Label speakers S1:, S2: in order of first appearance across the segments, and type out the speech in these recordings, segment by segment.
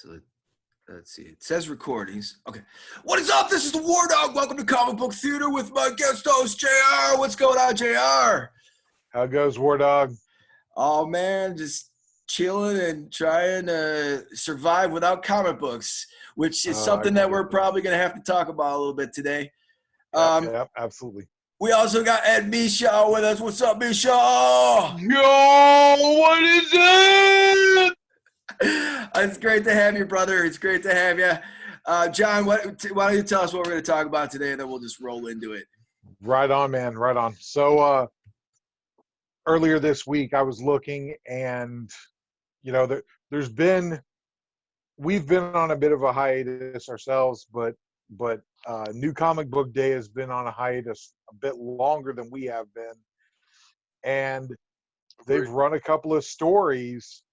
S1: So let's see. It says recordings. Okay. What is up? This is the War Dog. Welcome to Comic Book Theater with my guest host, JR. What's going on, JR?
S2: How goes, War Dog?
S1: Oh, man, just chilling and trying to survive without comic books, which is something that we're probably going to have to talk about a little bit today.
S2: Yep, absolutely.
S1: We also got Ed Misha with us. What's up, Misha?
S3: Yo, what is it?
S1: It's great to have you, brother. It's great to have you. John, why don't you tell us what we're going to talk about today, and then we'll just roll into it.
S2: Right on, man. Right on. So earlier this week, I was looking, and we've been on a bit of a hiatus ourselves, but New Comic Book Day has been on a hiatus a bit longer than we have been, and they've run a couple of stories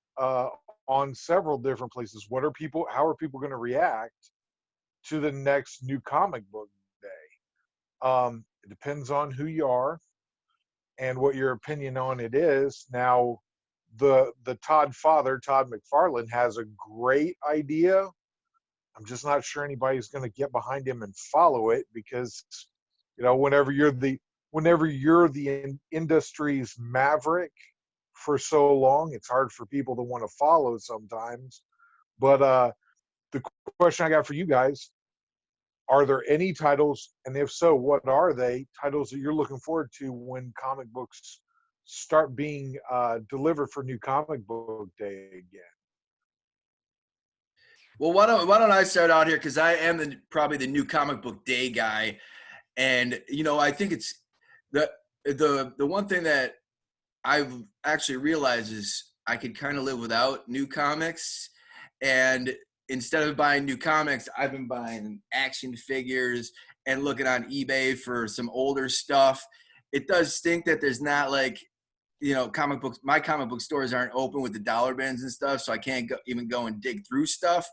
S2: on several different places. How are people going to react to the next New Comic Book Day? It depends on who you are and what your opinion on it is. Now, the Todd McFarlane, has a great idea. I'm just not sure anybody's going to get behind him and follow it, because whenever you're the industry's maverick for so long, it's hard for people to want to follow sometimes. But the question I got for you guys: are there any titles, and if so, what are they, titles that you're looking forward to when comic books start being delivered for New Comic Book Day again?
S1: Well, why don't I start out here, because I am probably the New Comic Book Day guy, and I think it's the one thing that I've actually realized is I could kind of live without new comics, and instead of buying new comics, I've been buying action figures and looking on eBay for some older stuff. It does stink that there's not comic books. My comic book stores aren't open with the dollar bins and stuff, so I can't even go and dig through stuff.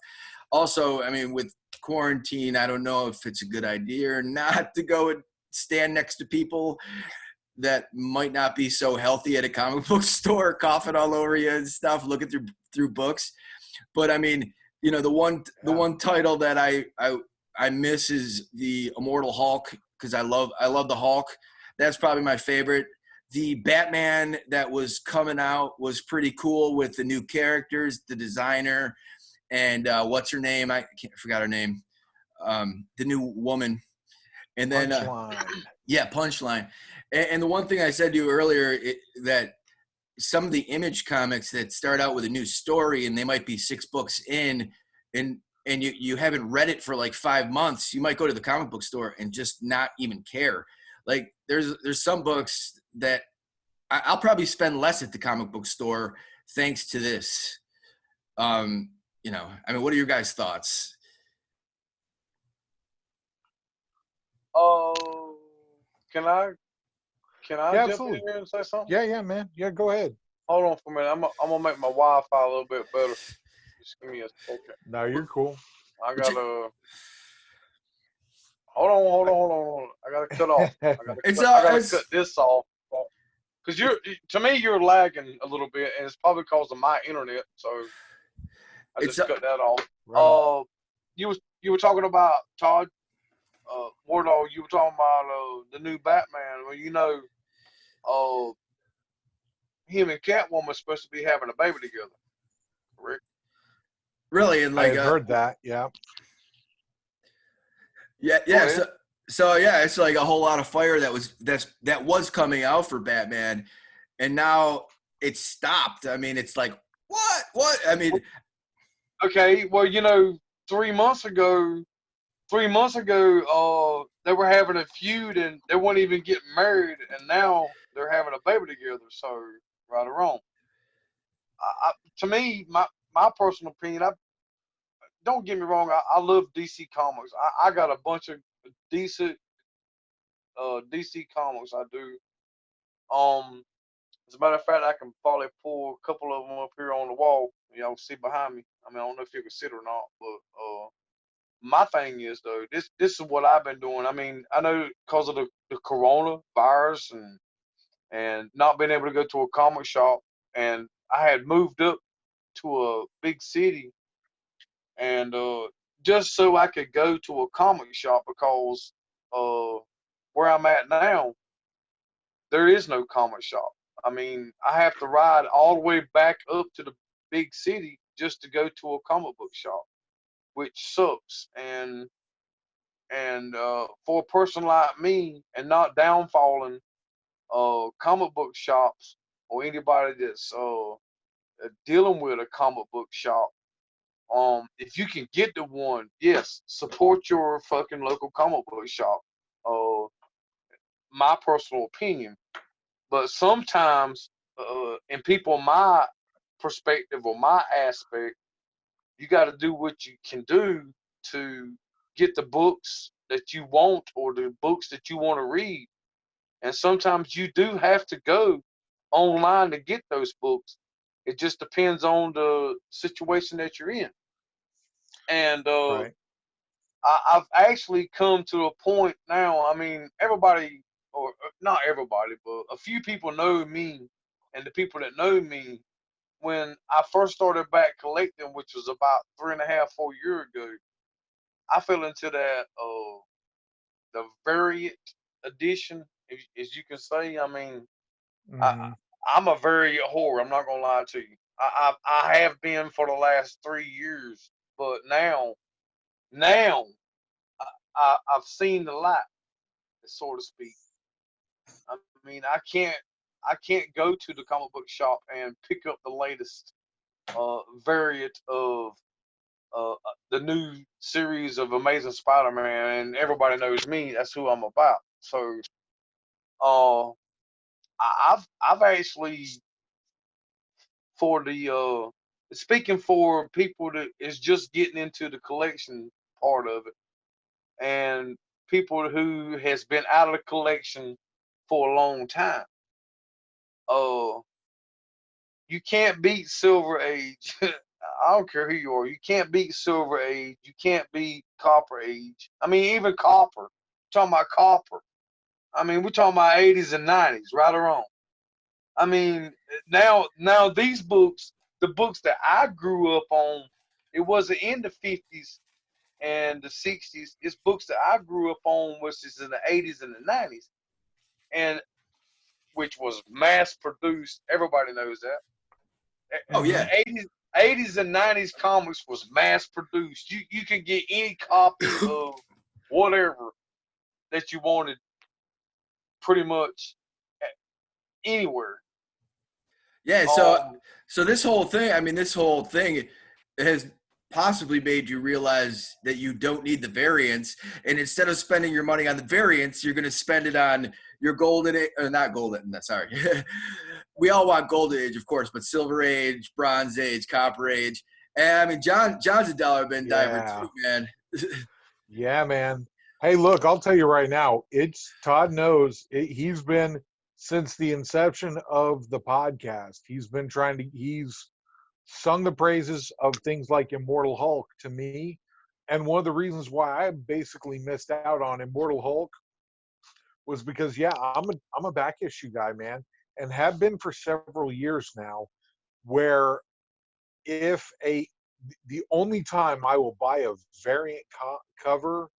S1: Also, I mean, with quarantine, I don't know if it's a good idea or not to go and stand next to people that might not be so healthy at a comic book store, coughing all over you and stuff, looking through books. But I mean, the one title that I miss is the Immortal Hulk, because I love the Hulk. That's probably my favorite. The Batman that was coming out was pretty cool with the new characters, the designer, and what's her name? I forgot her name. The new woman. And then Punchline. And the one thing I said to you earlier, that some of the Image comics that start out with a new story and they might be 6 books in, and you haven't read it for like 5 months, you might go to the comic book store and just not even care. Like there's some books that I'll probably spend less at the comic book store thanks to this. I mean, what are your guys' thoughts?
S3: Can I jump
S2: absolutely.
S3: in here and say something?
S2: Yeah, man. Yeah, go ahead.
S3: Hold on for a minute. I'm gonna make my Wi-Fi a little bit better. Just give me a second.
S2: No, you're cool.
S3: I gotta hold on. I gotta cut off. I gotta cut this off. Because you're lagging a little bit, and it's probably because of my internet. So I just cut that off. Right. You were talking about Todd. War Dog, you were talking about the new Batman. Well, him and Catwoman are supposed to be having a baby together, correct?
S1: Really? And
S2: I've heard that. Yeah.
S1: Yeah. So yeah, it's like a whole lot of fire that was coming out for Batman, and now it's stopped. I mean, it's like what? I mean,
S3: okay. Well, 3 months ago, they were having a feud and they weren't even getting married, and now they're having a baby together. So, right or wrong, to me, my personal opinion, don't get me wrong, I love DC Comics. I got a bunch of decent DC Comics. I do. As a matter of fact, I can probably pull a couple of them up here on the wall. Y'all see behind me. I mean, I don't know if you can see it or not, but my thing is, though, this is what I've been doing. I mean, I know because of the coronavirus and not being able to go to a comic shop, and I had moved up to a big city, and just so I could go to a comic shop, because where I'm at now, there is no comic shop. I mean, I have to ride all the way back up to the big city just to go to a comic book shop, which sucks. And for a person like me, and not downfalling comic book shops or anybody that's dealing with a comic book shop, if you can get to one, yes, support your fucking local comic book shop. My personal opinion. But sometimes, in people, my perspective or my aspect, you got to do what you can do to get the books that you want, or the books that you want to read. And sometimes you do have to go online to get those books. It just depends on the situation that you're in. And
S2: Right.
S3: I've actually come to a point now. I mean, everybody, or not everybody, but a few people know me, and the people that know me, when I first started back collecting, which was about 3.5, 4 years ago, I fell into that the variant edition, as you can say. I mean,
S2: Mm-hmm.
S3: I'm a variant whore. I'm not gonna lie to you. I have been for the last 3 years, but now I've seen the light, so to speak. I mean, I can't go to the comic book shop and pick up the latest variant of the new series of Amazing Spider-Man, and everybody knows me. That's who I'm about. So, uh, I've actually, for the speaking for people that is just getting into the collection part of it, and people who has been out of the collection for a long time. Uh, you can't beat Silver Age. I don't care who you are. You can't beat Silver Age. You can't beat Copper Age. I mean, even Copper. We're talking about Copper. I mean, we're talking about 80s and 90s, right or wrong. I mean, now these books, the books that I grew up on, it wasn't in the 50s and the 60s. It's books that I grew up on, which is in the 80s and the 90s, and which was mass produced. Everybody knows that.
S1: Oh
S2: Mm-hmm.
S1: yeah.
S3: The 80s and 90s comics was mass produced. You could get any copy of whatever that you wanted, pretty much anywhere.
S1: Yeah.
S3: Um,
S1: So this whole thing, I mean, this whole thing has possibly made you realize that you don't need the variants, and instead of spending your money on the variants, you're going to spend it on your golden, not golden. Sorry, we all want golden age, of course, but silver age, bronze age, copper age. And I mean, John's a dollar bin diver
S2: Yeah.
S1: too, man.
S2: Yeah, man. Hey, look, I'll tell you right now, it's Todd knows he's been since the inception of the podcast. He's sung the praises of things like Immortal Hulk to me. And one of the reasons why I basically missed out on Immortal Hulk was because, yeah, I'm a back issue guy, man, and have been for several years now, where if a the only time I will buy a variant cover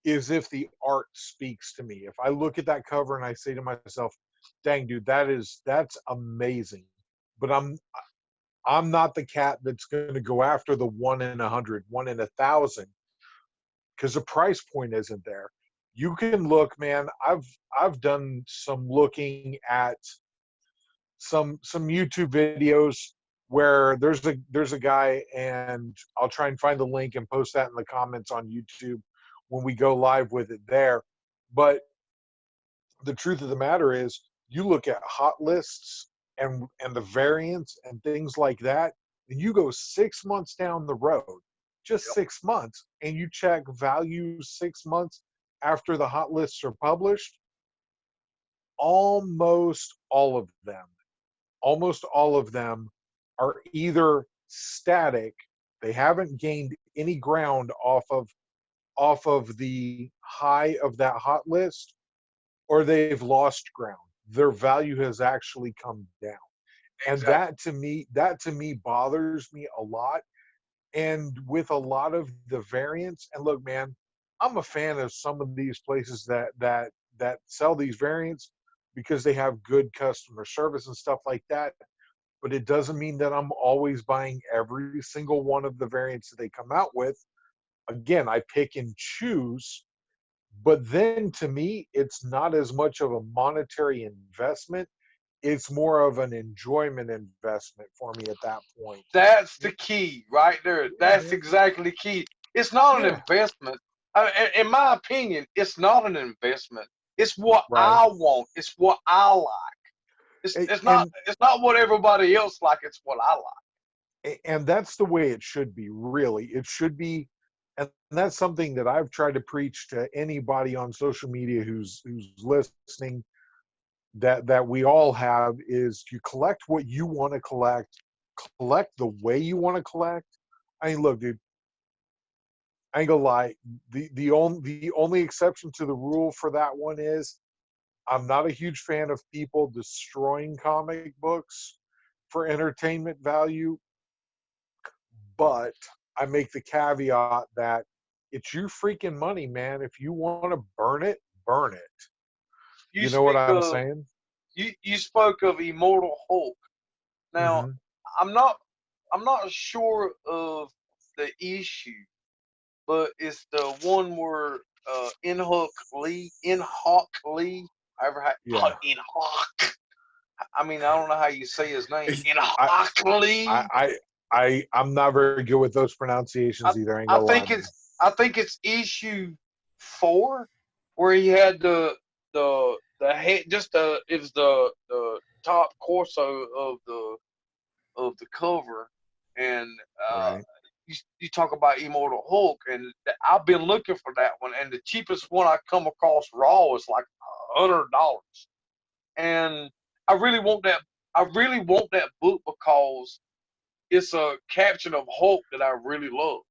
S2: is if the art speaks to me. If I look at that cover and I say to myself, "Dang, dude, that's amazing," but I'm not the cat that's going to go after the 1 in 100, 1 in 1,000, because the price point isn't there. You can look, man. I've done some looking at some YouTube videos where there's a guy, and I'll try and find the link and post that in the comments on YouTube when we go live with it there. But the truth of the matter is, you look at hot lists and the variants and things like that, and you go 6 months down the road, just 6 months, and you check values 6 months after the hot lists are published. Almost all of them are either static, they haven't gained any ground off of the high of that hot list, or they've lost ground. Their value has actually come down. And
S3: exactly.
S2: that to me bothers me a lot. and with a lot of the variants, and look, man, I'm a fan of some of these places that sell these variants because they have good customer service and stuff like that. But it doesn't mean that I'm always buying every single one of the variants that they come out with. Again, I pick and choose, but then to me, it's not as much of a monetary investment. It's more of an enjoyment investment for me at that point.
S3: That's the key right there. That's
S2: Yeah,
S3: exactly key. It's not an
S2: yeah,
S3: investment. In my opinion, it's not an investment. It's what
S2: right.
S3: I want. It's what I like. It's not
S2: And
S3: it's not what everybody else like. It's what I like.
S2: and that's the way it should be, really. It should be, and that's something that I've tried to preach to anybody on social media who's listening, that we all have, is you collect what you want to collect the way you want to collect. I mean, look, dude, I ain't gonna lie. The only exception to the rule for that one is I'm not a huge fan of people destroying comic books for entertainment value, but I make the caveat that it's your freaking money, man. If you want to burn it, burn it.
S3: You
S2: You know what
S3: speak
S2: I'm
S3: of
S2: saying?
S3: you spoke of Immortal Hulk. Now,
S2: Hmm.
S3: I'm not I'm not sure of the issue, but it's the one where Inhawk Lee,
S2: Yeah.
S3: Inhawk. I mean, I don't know how you say his name.
S2: I,
S3: Inhawk
S2: I,
S3: Lee.
S2: I'm not very good with those
S3: I,
S2: pronunciations either. I ain't
S3: I
S2: gonna lie,
S3: think
S2: man.
S3: it's issue 4 where he had the head, just the it was the top torso of the cover, and
S2: Right.
S3: you talk about Immortal Hulk, and I've been looking for that one, and the cheapest one I come across raw is like $100, and I really want that. I really want that book because it's a caption of Hulk that I really love.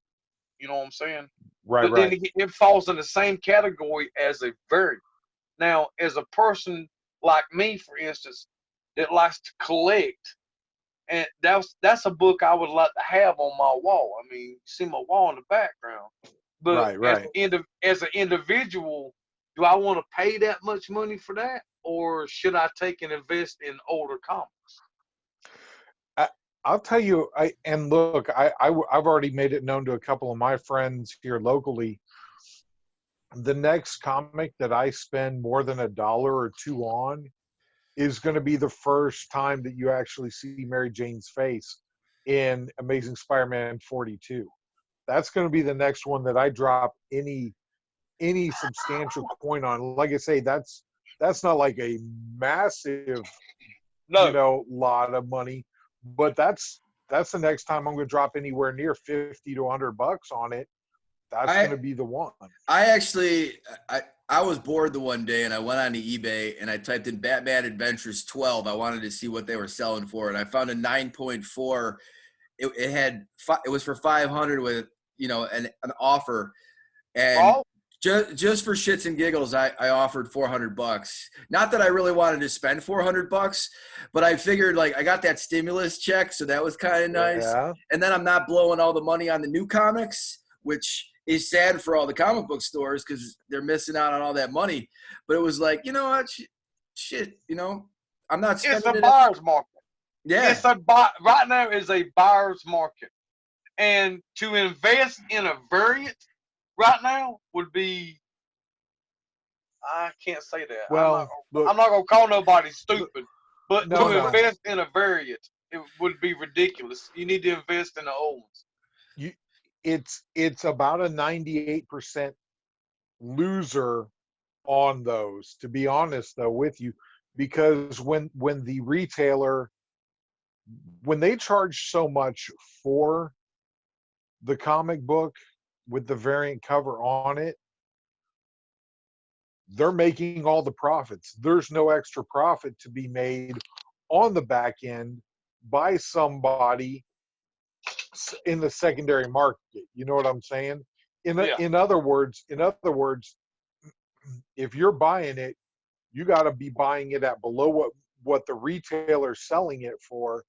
S3: You know what I'm saying?
S2: Right.
S3: But then
S2: Right.
S3: it falls in the same category as a variant. Now, as a person like me, for instance, that likes to collect, and that's a book I would like to have on my wall. I mean, you see my wall in the background. But
S2: Right. Right.
S3: as an individual, do I want to pay that much money for that, or should I take and invest in older comics?
S2: I, I'll tell you. And look, I've already made it known to a couple of my friends here locally. The next comic that I spend more than $1 or $2 on is going to be the first time that you actually see Mary Jane's face in Amazing Spider-Man 42. That's going to be the next one that I drop any substantial coin on. Like I say, that's not like a massive,
S3: No,
S2: lot of money, but that's the next time I'm going to drop anywhere near 50 to $100 on it. That's
S1: I
S2: going to be the one.
S1: I actually I was bored the one day and I went onto eBay and I typed in Batman Adventures 12. I wanted to see what they were selling for, and I found a 9.4. It was for 500 with an offer, and
S3: raw.
S1: just for shits and giggles, I offered $400. Not that I really wanted to spend $400, but I figured, like, I got that stimulus check, so that was kind of nice.
S2: Yeah.
S1: And then I'm not blowing all the money on the new comics, which is sad for all the comic book stores because they're missing out on all that money. But it was like, you know what, shit, I'm not
S3: It's
S1: spending
S3: a
S1: it.
S3: buyer's market.
S1: Yeah,
S3: Right now is a buyer's market, and to invest in a variant right now would be, I can't say that.
S2: Well, look,
S3: I'm not gonna call nobody stupid, but
S2: no,
S3: to
S2: no.
S3: invest in a variant, it would be ridiculous. You need to invest in the old ones.
S2: You, it's about a 98% loser on those, to be honest though with you, because when the retailer, when they charge so much for the comic book with the variant cover on it, they're making all the profits. There's no extra profit to be made on the back end by somebody in the secondary market. You know what I'm saying?
S3: Yeah,
S2: In other words, if you're buying it, you got to be buying it at below what the retailer's selling it for,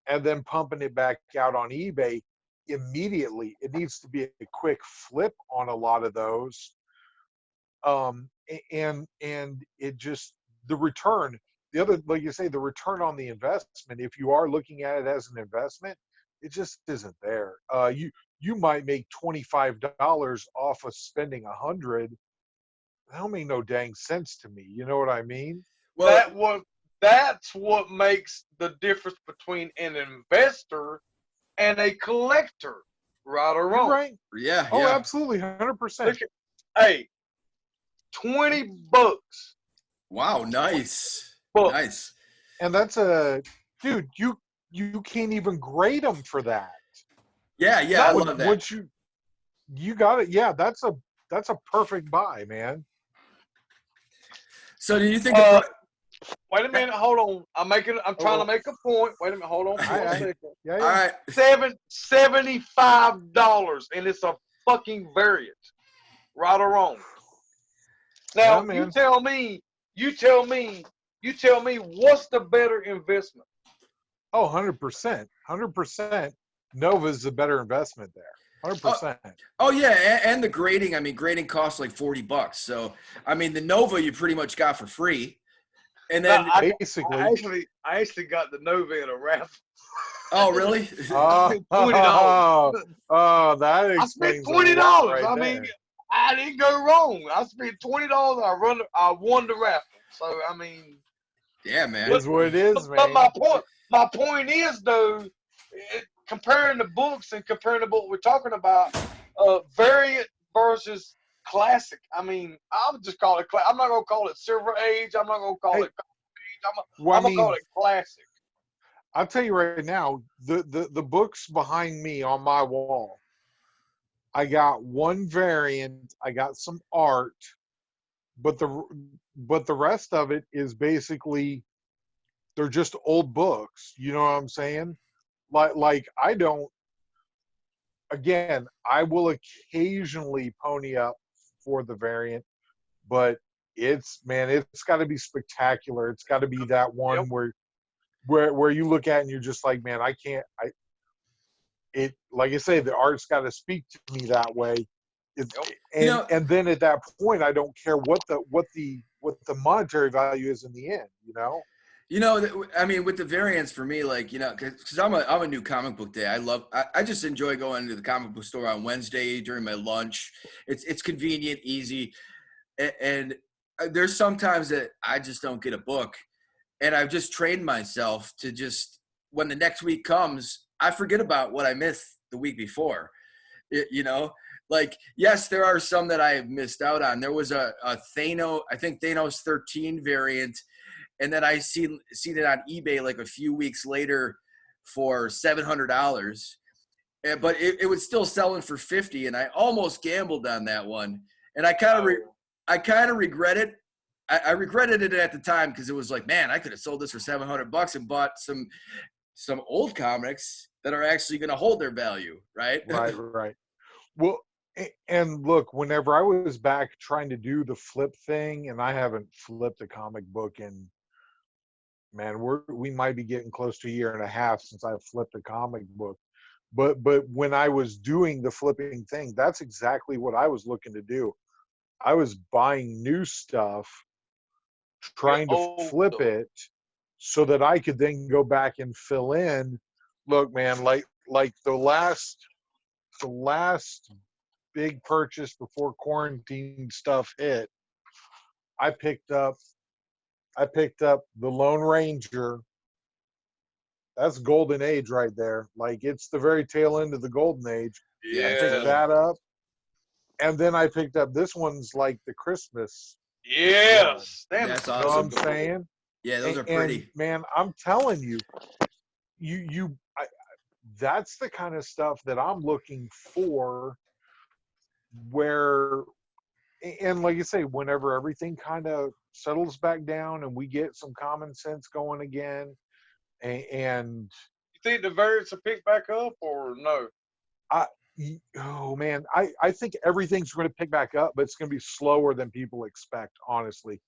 S2: and then pumping it back out on eBay. immediately. It needs to be a quick flip on a lot of those. And it just, the return, the other, like you say, the return on the investment, if you are looking at it as an investment, it just isn't there. You might make $25 off of spending 100. That don't make no dang sense to me. You know what I mean?
S1: Well,
S3: that's what makes the difference between an investor and a collector, right or wrong.
S2: You're right.
S1: Yeah.
S2: Oh,
S1: yeah.
S2: absolutely, 100%.
S3: Hey, $20.
S1: Wow. Nice.
S3: Bucks.
S1: Nice.
S2: And that's dude. You can't even grade them for that.
S1: Yeah. Yeah. I love that.
S2: Once you got it. Yeah, that's a perfect buy, man.
S1: So do you think?
S3: Wait a minute, hold on. I'm trying to make a point. Wait a minute, hold on for a second.
S2: Yeah.
S1: All right.
S3: $75, and it's a fucking variant, right or wrong. Now
S2: Yeah,
S3: you tell me, what's the better investment?
S2: Oh, 100%, 100%. Nova's a better investment there. 100%.
S1: Oh yeah, and the grading. I mean, grading costs like $40. So I mean, the Nova you pretty much got for free. And then
S2: basically,
S3: I actually got the Nova in a raffle.
S1: Oh, really?
S3: $20.
S2: Oh, that explains.
S3: I spent $20.
S2: Right
S3: I mean, I didn't go wrong. I spent $20. I won the raffle. So I mean,
S1: yeah, man.
S2: Is what it is, man.
S3: But my point is though, comparing the books and comparing the book we're talking about, variant versus classic. I mean, I'll just call it. I'm not gonna call it Silver Age. I'm not gonna call it Gold Age. I'm gonna call it classic.
S2: I'll tell you right now, the books behind me on my wall, I got one variant, I got some art, but the rest of it is basically, they're just old books. You know what I'm saying? Like I don't. Again, I will occasionally pony up for the variant, but it's got to be spectacular. It's got to be that one where you look at it and you're just like, man, I can't. Like I say, the art's got to speak to me that way. And then at that point, I don't care what the monetary value is in the end. You know.
S1: You know, I mean, with the variants for me, like, you know, because I'm a new comic book day. I just enjoy going to the comic book store on Wednesday during my lunch. It's convenient, easy, and there's sometimes that I just don't get a book, and I've just trained myself to just, when the next week comes, I forget about what I missed the week before. You know, like, yes, there are some that I have missed out on. There was a Thanos 13 variant. And then I seen it on eBay like a few weeks later for $700, but it was still selling for $50, and I almost gambled on that one. And I kind of regret it. I regretted it at the time because it was like, man, I could have sold this for $700 and bought some old comics that are actually going to hold their value, right?
S2: Right. Well, and look, whenever I was back trying to do the flip thing, and I haven't flipped a comic book in, man, we might be getting close to a year and a half since I've flipped a comic book. But when I was doing the flipping thing, that's exactly what I was looking to do. I was buying new stuff, trying to flip it so that I could then go back and fill in. Look, man, like the last big purchase before quarantine stuff hit, I picked up the Lone Ranger. That's Golden Age right there. Like, it's the very tail end of the Golden Age.
S3: Yeah.
S2: I picked that up. And then I picked up this one's like the Christmas.
S3: Yes.
S1: Damn, that's awesome.
S2: You know what I'm saying?
S1: Yeah, those are pretty.
S2: And, man, I'm telling you, that's the kind of stuff that I'm looking for, where, and like you say, whenever everything kind of settles back down and we get some common sense going again, and
S3: you think the variants will pick back up or no?
S2: Oh man, I think everything's going to pick back up, but it's going to be slower than people expect, honestly.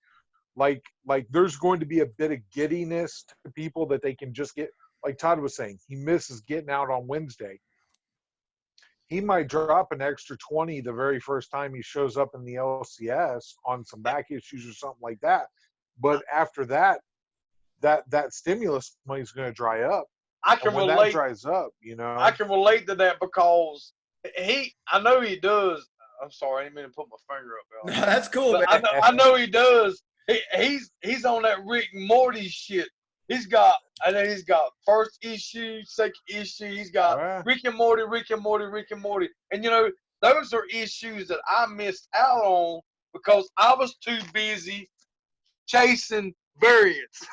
S2: Like there's going to be a bit of giddiness to people that they can just get, like Todd was saying, he misses getting out on Wednesday. he might drop an extra 20 the very first time he shows up in the LCS on some back issues or something like that. But after that, that stimulus money is going to dry up.
S3: I can
S2: when
S3: relate.
S2: That dries up, you know.
S3: I can relate to that because I know he does. I'm sorry, I didn't mean to put my finger up there.
S1: No, that's cool, man.
S3: I know he does. He's on that Rick and Morty shit. He's got first issue, second issue. He's got Rick and Morty, Rick and Morty, Rick and Morty. And you know, those are issues that I missed out on because I was too busy chasing variants.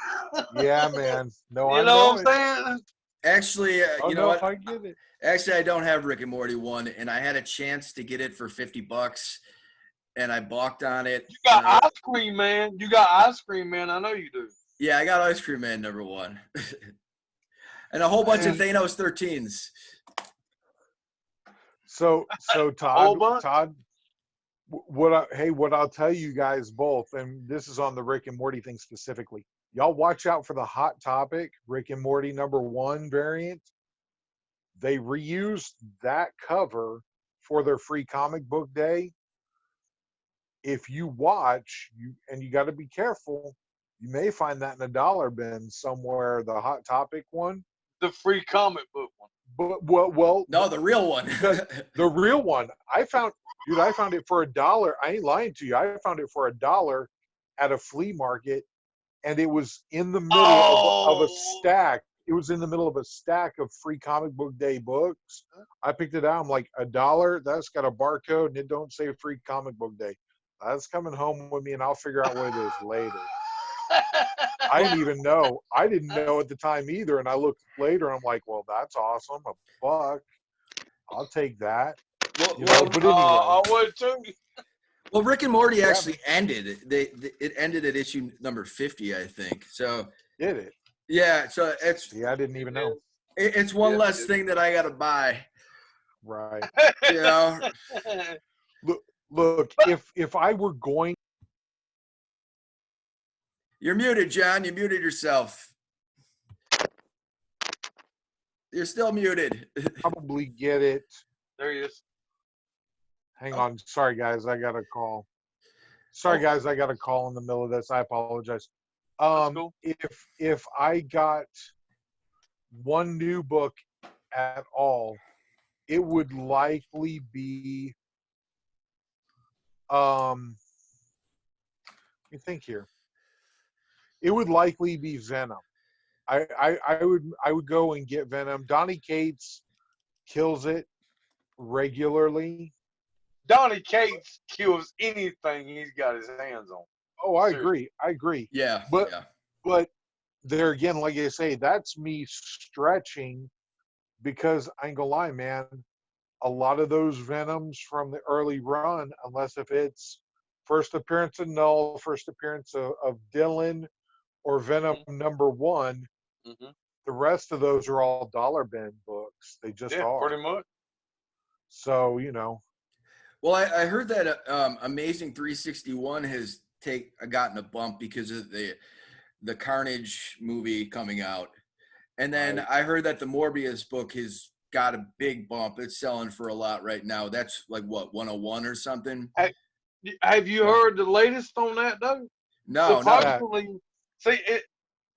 S2: Yeah, man. No,
S3: you know what I'm saying?
S1: Actually, you know what?
S2: I get it.
S1: Actually, I don't have Rick and Morty 1, and I had a chance to get it for $50, and I balked on it.
S3: You got Ice Cream Man. You got Ice Cream Man. I know you do.
S1: Yeah, I got Ice Cream Man #1. And a whole bunch of Thanos 13s.
S2: So Todd, what I'll tell you guys both, and this is on the Rick and Morty thing specifically. Y'all watch out for the Hot Topic Rick and Morty #1 variant. They reused that cover for their free comic book day. If you watch, you got to be careful. You may find that in a dollar bin somewhere. The Hot Topic one,
S3: the free comic book one.
S2: But well,
S1: no, the real one.
S2: The real one. I found it for $1. I ain't lying to you. I found it for $1 at a flea market. And it was in the middle of a stack. It was in the middle of a stack of free comic book day books. I picked it out. I'm like, $1? That's got a barcode and it don't say free comic book day. That's coming home with me and I'll figure out what it is later. I didn't even know. I didn't know at the time either. And I looked later. I'm like, well, that's awesome. $1. I'll take that.
S1: Well,
S2: but anyway.
S3: I would too.
S1: Well, Rick and Morty actually ended. It ended at issue number 50, I think. So
S2: did it?
S1: Yeah. So it's.
S2: Yeah, I didn't even know.
S1: It's one less thing that I got to buy.
S2: Right.
S1: You know.
S2: Look. If I were going.
S1: You're muted, John. You muted yourself. You're still muted.
S2: Probably get it.
S3: There he is.
S2: Hang on. Sorry, guys. I got a call. Sorry, guys. I got a call in the middle of this. I apologize.
S3: Cool.
S2: If I got one new book at all, it would likely be let me think here. It would likely be Venom. I would go and get Venom. Donny Cates kills it regularly.
S3: Donny Cates kills anything he's got his hands on.
S2: Oh, I agree.
S1: Yeah.
S2: But there again, like I say, that's me stretching because I ain't gonna lie, man. A lot of those Venoms from the early run, unless if it's first appearance of Null, first appearance of Dylan, or Venom #1, the rest of those are all dollar bin books. They just are.
S3: Pretty much.
S2: So, you know.
S1: Well, I heard that Amazing 361 has gotten a bump because of the Carnage movie coming out. And then I heard that the Morbius book has got a big bump. It's selling for a lot right now. That's like what, 101 or something?
S3: Have you heard the latest on that though?
S1: No,
S3: supposedly, see,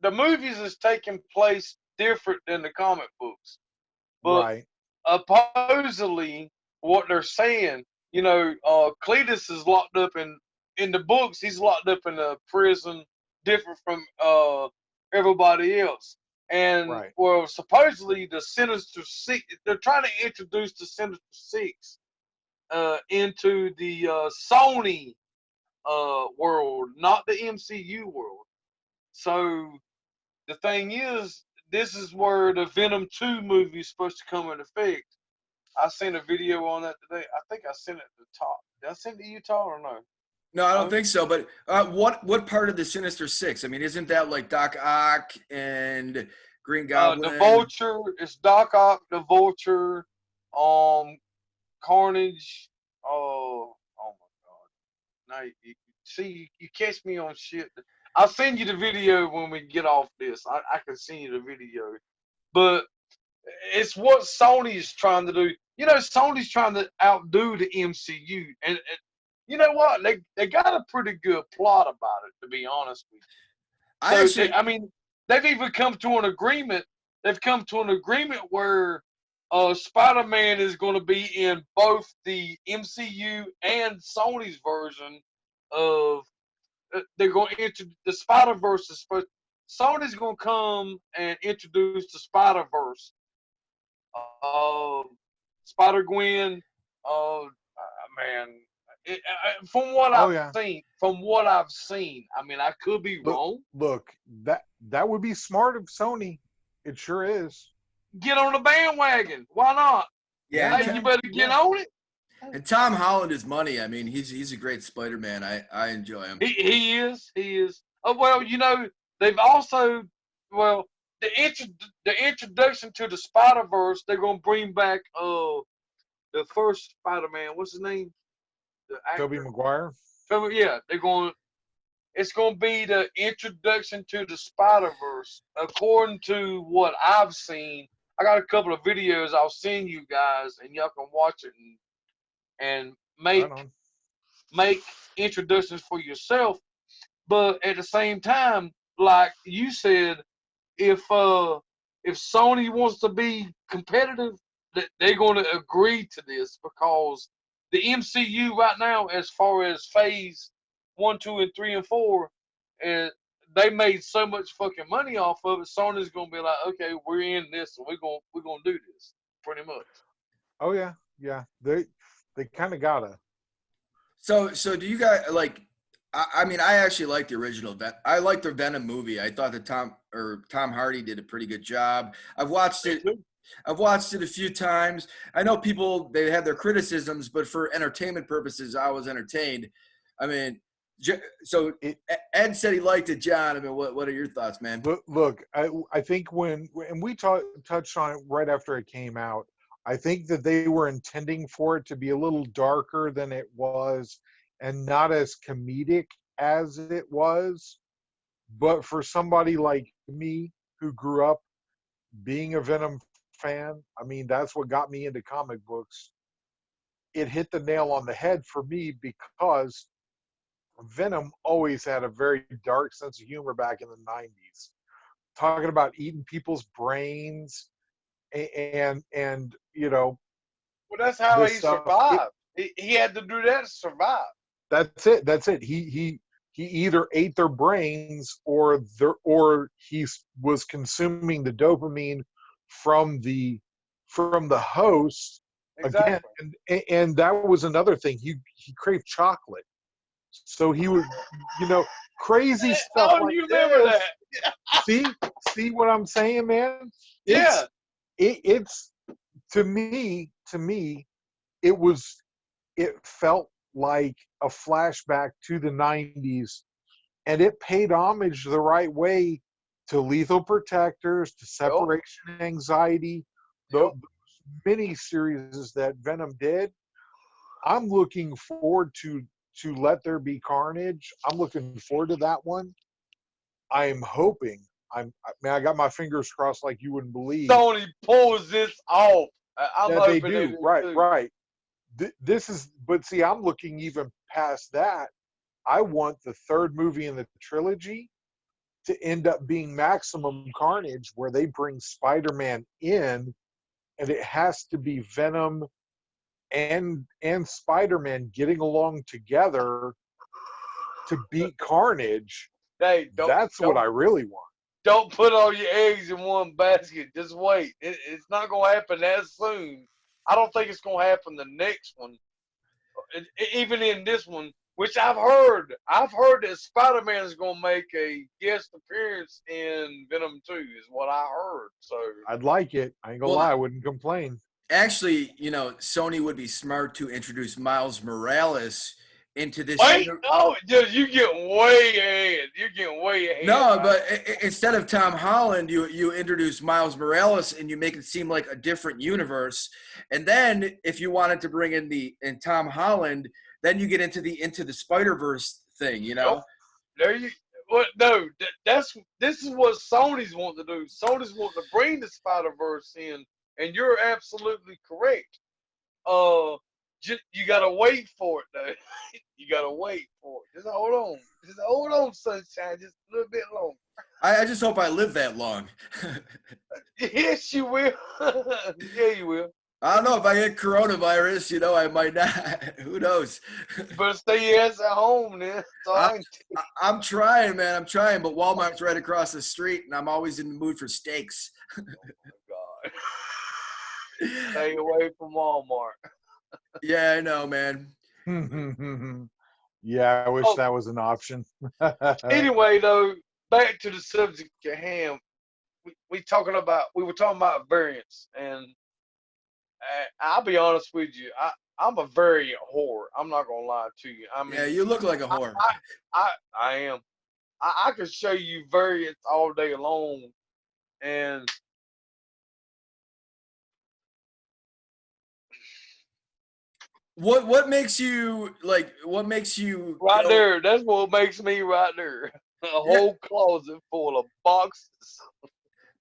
S3: the movies is taking place different than the comic books. But supposedly, what they're saying, you know, Cletus is locked up in the books. He's locked up in a prison different from everybody else. And well, supposedly the Sinister Six, they're trying to introduce the Sinister Six into the Sony world, not the MCU world. So the thing is, this is where the Venom 2 movie is supposed to come into effect. I sent a video on that today. I think I sent it to the top. Did I send it to you, Todd, or no?
S1: No, I don't think so. But what part of the Sinister Six? I mean, isn't that like Doc Ock and Green Goblin?
S3: The Vulture. It's Doc Ock, the Vulture, Carnage. Oh my God! Now you catch me on shit. I'll send you the video when we get off this. I can send you the video, but it's what Sony is trying to do. You know, Sony's trying to outdo the MCU, and you know what? They got a pretty good plot about it, to be honest with you. So I mean, they've even come to an agreement. They've come to an agreement where Spider-Man is going to be in both the MCU and Sony's version of. They're going to introduce the Spider-Verse. Sony's going to come and introduce the Spider-Verse. Spider-Gwen. Man. From what I've seen, I mean, I could be wrong.
S2: Look, that would be smart of Sony. It sure is.
S3: Get on the bandwagon. Why not?
S1: Yeah,
S3: hey, you better get on it.
S1: And Tom Holland is money. I mean, he's a great Spider-Man. I enjoy him.
S3: He is. Oh well, you know, they've also the introduction to the Spider-Verse. They're gonna bring back the first Spider-Man. What's his name?
S2: Tobey Maguire.
S3: Yeah, it's going to be the introduction to the Spider-Verse. According to what I've seen, I got a couple of videos I'll send you guys, and y'all can watch it and make introductions for yourself. But at the same time, like you said, if Sony wants to be competitive, they're going to agree to this, because the MCU right now, as far as phase 1, 2, and 3, and 4, they made so much fucking money off of it. Sony's gonna be like, okay, we're in this, so we're gonna do this, pretty much.
S2: Oh yeah. They kind of gotta.
S1: So do you guys like? I mean, I actually like the original. I like the Venom movie. I thought that Tom Hardy did a pretty good job. I've watched it a few times. I know people, they have their criticisms, but for entertainment purposes, I was entertained. I mean, so Ed said he liked it. John, I mean, what are your thoughts, man?
S2: Look, I think when we touched on it right after it came out, I think that they were intending for it to be a little darker than it was and not as comedic as it was. But for somebody like me who grew up being a Venom fan, I mean, that's what got me into comic books. It hit the nail on the head for me, because Venom always had a very dark sense of humor back in the 90s. Talking about eating people's brains and you know.
S3: Well, that's how he survived. He had to do that to survive.
S2: That's it. He either ate their brains or he was consuming the dopamine from the host.
S3: Exactly.
S2: Again, and that was another thing. He craved chocolate, so he would, crazy stuff.
S3: Oh, you remember that?
S2: See what I'm saying, man?
S3: Yeah.
S2: It's to me, it felt like a flashback to the 90s, and it paid homage the right way to Lethal Protectors, to Separation Anxiety, those mini series that Venom did. I'm looking forward to Let There Be Carnage. I'm looking forward to that one. I'm hoping. I got my fingers crossed like you wouldn't believe.
S3: Sony pulls this off.
S2: That they do. Right. This is, but see, I'm looking even past that. I want the third movie in the trilogy to end up being Maximum Carnage, where they bring Spider-Man in, and it has to be Venom and Spider-Man getting along together to beat Carnage.
S3: Hey,
S2: that's what I really want.
S3: Don't put all your eggs in one basket. Just wait. It's not going to happen as soon. I don't think it's going to happen the next one. Even in this one, which I've heard that Spider-Man is going to make a guest appearance in Venom 2, is what I heard. So
S2: I'd like it. I ain't gonna lie, I wouldn't complain.
S1: Actually, Sony would be smart to introduce Miles Morales into this.
S3: No, you getting way ahead. You're getting way ahead.
S1: No, but instead of Tom Holland, you introduce Miles Morales and you make it seem like a different universe. And then if you wanted to bring in Tom Holland, then you get into the Spider-Verse thing,
S3: There you. What? No, this is what Sony's wanting to do. Sony's wanting to bring the Spider-Verse in and you're absolutely correct. You gotta wait for it, though. You gotta wait for it. Just hold on, sunshine, just a little bit longer.
S1: I just hope I live that long.
S3: Yes, you will. Yeah, you will.
S1: I don't know if I get coronavirus, I might not. Who knows?
S3: But stay your ass at home, then.
S1: I'm trying, man. I'm trying, but Walmart's right across the street, and I'm always in the mood for steaks.
S3: Oh my God. Stay away from Walmart.
S1: Yeah, I know, man.
S2: Yeah, I wish that was an option.
S3: Anyway, though, back to the subject at hand. We were talking about variants, and I'll be honest with you. I'm a variant whore. I'm not gonna lie to you. I mean,
S1: yeah, you look like a whore.
S3: I am. I could show you variants all day long, and
S1: what makes you like? What makes you
S3: right there? That's what makes me right there. A whole closet full of boxes.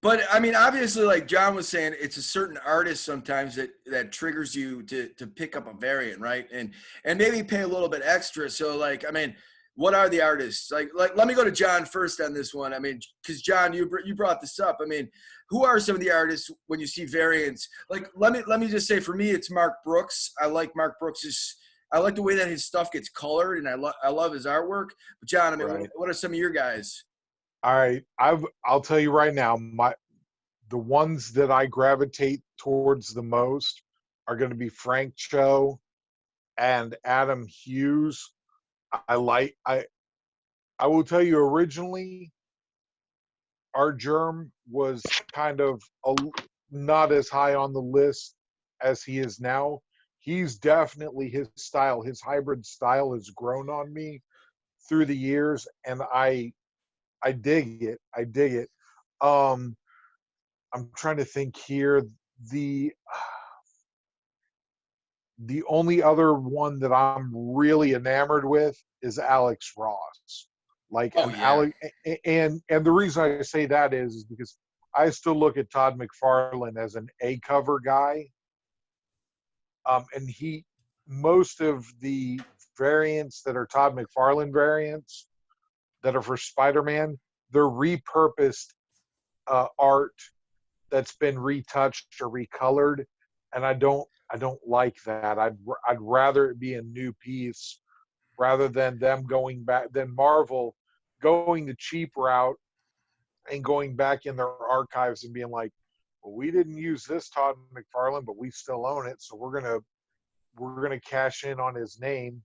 S1: But I mean, obviously, like John was saying, it's a certain artist sometimes that triggers you to pick up a variant, right? And maybe pay a little bit extra. So, like, I mean, what are the artists? Like let me go to John first on this one. I mean, because John, you brought this up. I mean, who are some of the artists when you see variants? Like, let me just say, for me, it's Mark Brooks. I like Mark Brooks's. I like the way that his stuff gets colored, and I love his artwork. But John, I mean,
S2: Right.
S1: what are some of your guys?
S2: All right, I'll tell you right now, the ones that I gravitate towards the most are going to be Frank Cho and Adam Hughes. I will tell you, originally Art Germ was kind of not as high on the list as he is now. He's definitely, his style, his hybrid style has grown on me through the years, and I dig it. I dig it. I'm trying to think here. The only other one that I'm really enamored with is Alex Ross. Like, and the reason I say that is because I still look at Todd McFarlane as an A cover guy. And most of the variants that are Todd McFarlane variants that are for Spider-Man, they're repurposed art that's been retouched or recolored, and I don't like that. I'd rather it be a new piece rather than them going back, than Marvel going the cheap route and going back in their archives and being like, well, we didn't use this Todd McFarlane, but we still own it, so we're gonna cash in on his name.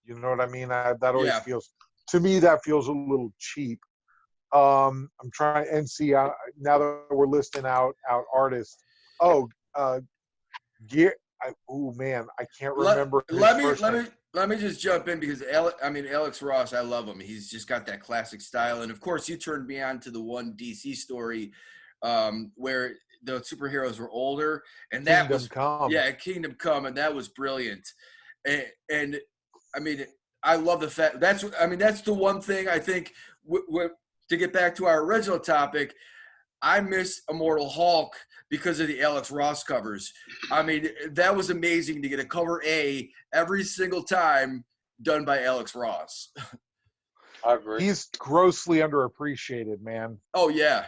S2: You know what I mean? That always feels, to me, that feels a little cheap. I'm trying and see now that we're listing out artists. Oh, man, I can't remember.
S1: Let me just jump in because Alex Ross, I love him. He's just got that classic style, and of course, you turned me on to the one DC story where the superheroes were older, and that
S2: Kingdom Come.
S1: Yeah, Kingdom Come, and that was brilliant. And I mean, I love the fact that's the one thing I think. To get back to our original topic, I miss Immortal Hulk because of the Alex Ross covers. I mean, that was amazing to get a cover A every single time done by Alex Ross.
S3: I agree.
S2: He's grossly underappreciated, man.
S1: Oh yeah.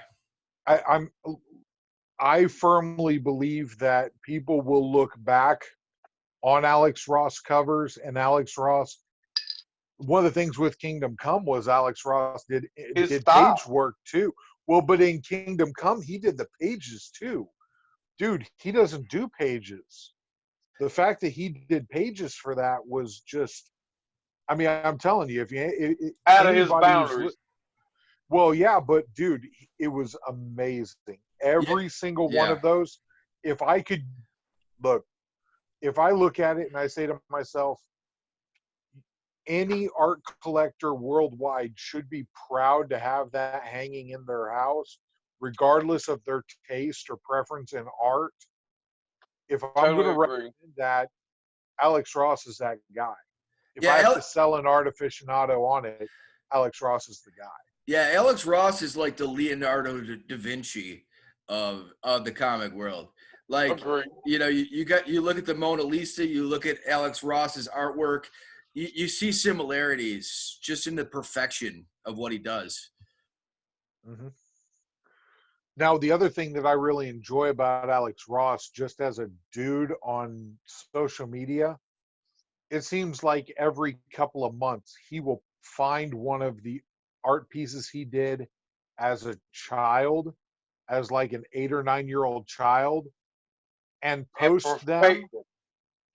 S2: I firmly believe that people will look back on Alex Ross covers, and Alex Ross, one of the things with Kingdom Come was Alex Ross did page work too. Well, but in Kingdom Come, he did the pages too. Dude, he doesn't do pages. The fact that he did pages for that was just, I mean, I'm telling you,
S3: out of his boundaries.
S2: Well, yeah, but dude, it was amazing. Every single one of those. If I look at it and I say to myself, any art collector worldwide should be proud to have that hanging in their house, regardless of their taste or preference in art. If I'm going to recommend that, Alex Ross is that guy. If I have to sell an art aficionado on it, Alex Ross is the guy.
S1: Yeah, Alex Ross is like the Leonardo da Vinci of the comic world. Like,
S3: Agreed.
S1: you know, you look at the Mona Lisa, you look at Alex Ross's artwork, you see similarities just in the perfection of what he does.
S2: Mm-hmm. Now, the other thing that I really enjoy about Alex Ross, just as a dude on social media, it seems like every couple of months he will find one of the art pieces he did as a child, as like an 8 or 9 year old child, and post them.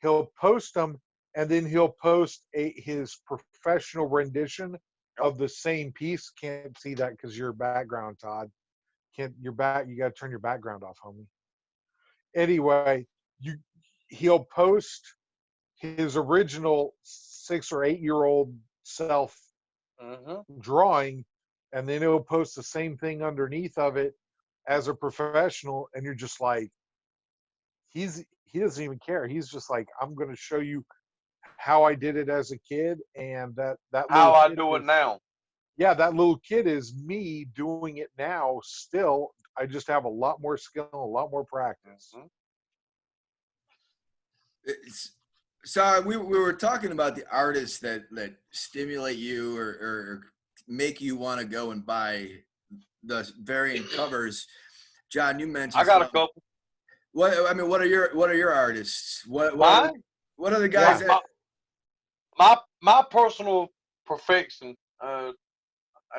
S2: He'll post them, and then he'll post his professional rendition of the same piece. Can't see that because your background, Todd. Can't your back? You got to turn your background off, homie. Anyway, he'll post his original 6 or 8 year old self drawing, and then he'll post the same thing underneath of it as a professional, and you're just like, he doesn't even care. He's just like, I'm going to show you how I did it as a kid, and that
S3: how I do it now.
S2: Yeah, that little kid is me doing it now. Still, I just have a lot more skill, a lot more practice.
S1: So we were talking about the artists that stimulate you or make you want to go and buy the variant covers. John, you mentioned
S3: I got a couple.
S1: What are your artists? What are the guys
S3: that my personal perfection?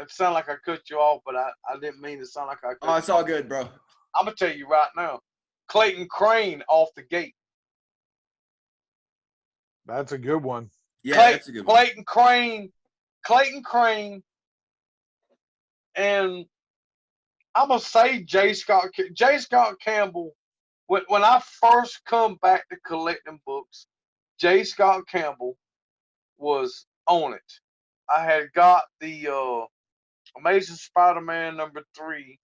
S3: It sounded like I cut you off, but I didn't mean to sound like I cut you off.
S1: Oh, it's all good, bro.
S3: I'm gonna tell you right now, Clayton Crane off the gate.
S2: That's a good one.
S1: Yeah, that's a good
S3: one. Clayton Crane, and I'm gonna say J. Scott Campbell. When I first come back to collecting books, J. Scott Campbell was on it. I had got the Amazing Spider-Man #3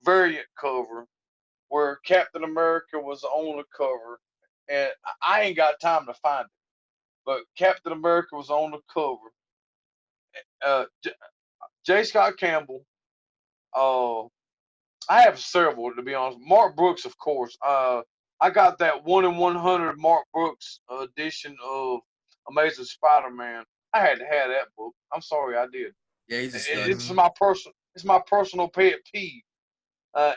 S3: variant cover where Captain America was on the cover, and I ain't got time to find it, but Captain America was on the cover. J. Scott Campbell. I have several, to be honest. Mark Brooks, of course. I got that 1 in 100 Mark Brooks edition of Amazing Spider-Man. I had to have that book. I'm sorry, I did.
S1: Yeah, he's a stud.
S3: It's my personal pet peeve.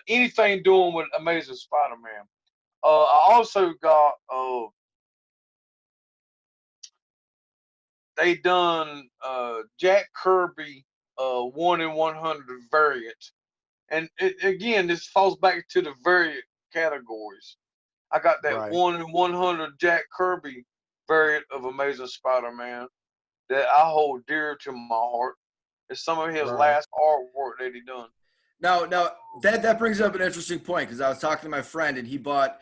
S3: Anything doing with Amazing Spider-Man. I also got they done Jack Kirby 1 in 100 variant. And again, this falls back to the variant categories. I got that 1 in 100 Jack Kirby variant of Amazing Spider-Man that I hold dear to my heart. It's some of his last artwork that he done.
S1: Now that brings up an interesting point, because I was talking to my friend and he bought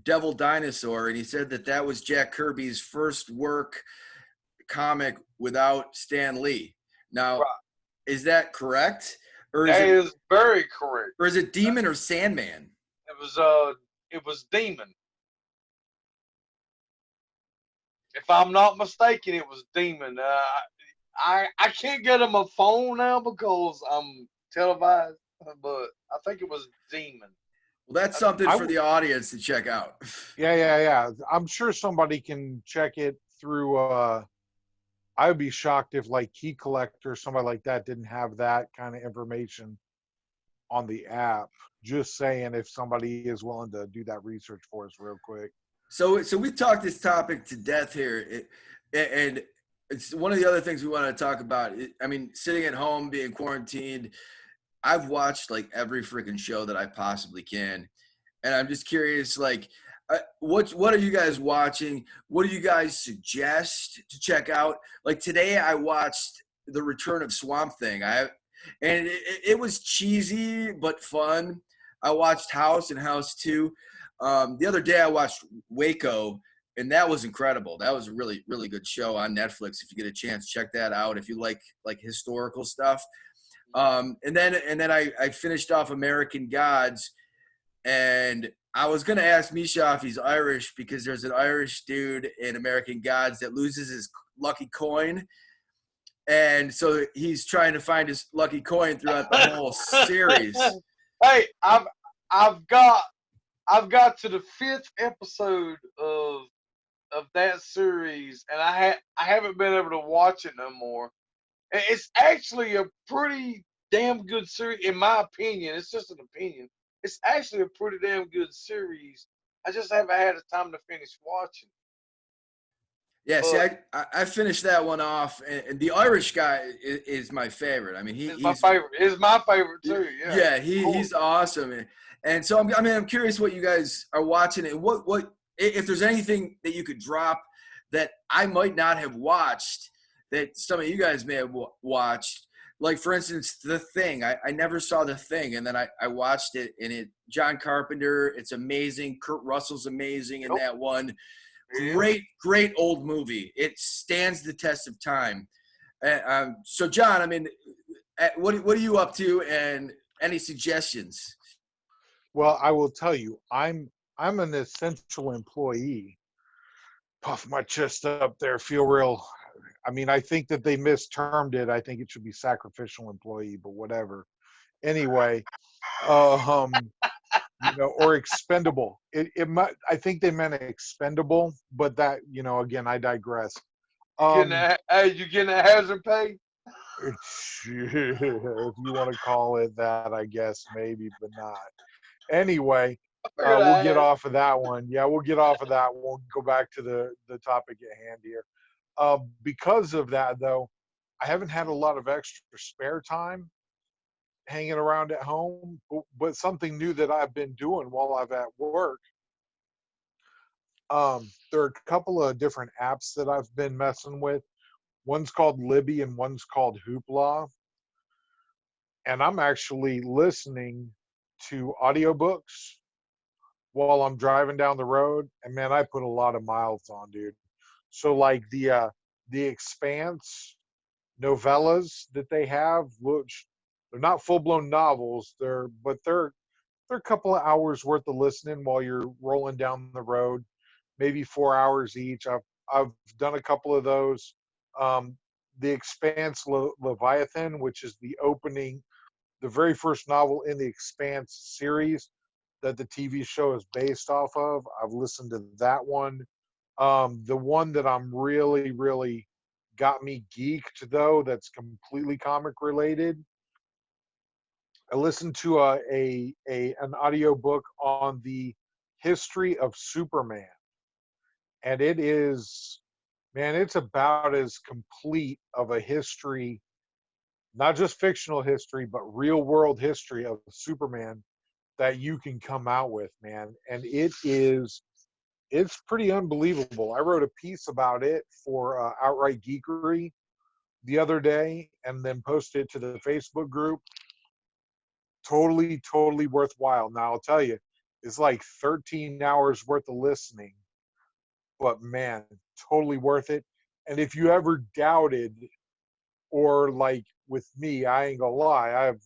S1: Devil Dinosaur, and he said that was Jack Kirby's first work comic without Stan Lee. Now, is that correct?
S3: Or that is very correct.
S1: Or is it Demon or Sandman?
S3: It was Demon. If I'm not mistaken, it was Demon. I can't get him a phone now because I'm televised, but I think it was Demon.
S1: Well, that's something for the audience to check out.
S2: Yeah. I'm sure somebody can check it through. I would be shocked if like Key Collector, somebody like that, didn't have that kind of information on the app. Just saying, if somebody is willing to do that research for us real quick.
S1: So we talked this topic to death here, and it's one of the other things we want to talk about. I mean, sitting at home, being quarantined, I've watched like every freaking show that I possibly can, and I'm just curious, like, what are you guys watching? What do you guys suggest to check out? Like today, I watched The Return of Swamp Thing. And it was cheesy but fun. I watched House and House 2. The other day, I watched Waco, and that was incredible. That was a really, really good show on Netflix. If you get a chance, check that out. If you like historical stuff. And then I finished off American Gods, and I was going to ask Misha if he's Irish, because there's an Irish dude in American Gods that loses his lucky coin. And so he's trying to find his lucky coin throughout the whole series.
S3: Hey, I've got I've got to the 5th episode of that series, and I haven't been able to watch it no more. And it's actually a pretty damn good series, in my opinion. It's just an opinion. It's actually a pretty damn good series. I just haven't had the time to finish watching.
S1: Yeah, see, I finished that one off, and the Irish guy is my favorite. I mean,
S3: he's my favorite. He's my favorite too.
S1: Yeah, he's awesome, and so I'm curious what you guys are watching, and what if there's anything that you could drop that I might not have watched that some of you guys may have watched. Like, for instance, The Thing. I never saw The Thing, and then I watched it, and John Carpenter. It's amazing. Kurt Russell's amazing in that one. Great old movie. It stands the test of time. So, John, I mean, what are you up to, and any suggestions?
S2: Well, I will tell you, I'm an essential employee. Puff my chest up there, feel real. I mean, I think that they mistermed it. I think it should be sacrificial employee, but whatever. Anyway, or expendable. It might. I think they meant expendable, but that, again, I digress.
S3: You getting a hazard pay?
S2: If you want to call it that, I guess maybe, but not. Anyway, we'll get off of that one. Yeah, we'll get off of that. We'll go back to the topic at hand here. Because of that, though, I haven't had a lot of extra spare time hanging around at home, but something new that I've been doing while I'm at work. There are a couple of different apps that I've been messing with. One's called Libby and one's called Hoopla. And I'm actually listening to audiobooks while I'm driving down the road. And man, I put a lot of miles on, dude. So like the Expanse novellas that they have, which they're not full-blown novels, they're a couple of hours worth of listening while you're rolling down the road, maybe 4 hours each. I've done a couple of those. The Expanse Leviathan, which is the very first novel in the Expanse series that the TV show is based off of. I've listened to that one. The one that I'm really got me geeked, though, that's completely comic related. I listened to an audiobook on the history of Superman. And it is, man, it's about as complete of a history, not just fictional history, but real world history of Superman that you can come out with, man. And it's pretty unbelievable. I wrote a piece about it for Outright Geekery the other day and then posted it to the Facebook group. Totally worthwhile. Now, I'll tell you, it's like 13 hours worth of listening, but man, totally worth it. And if you ever doubted, or like with me, I ain't gonna lie, I've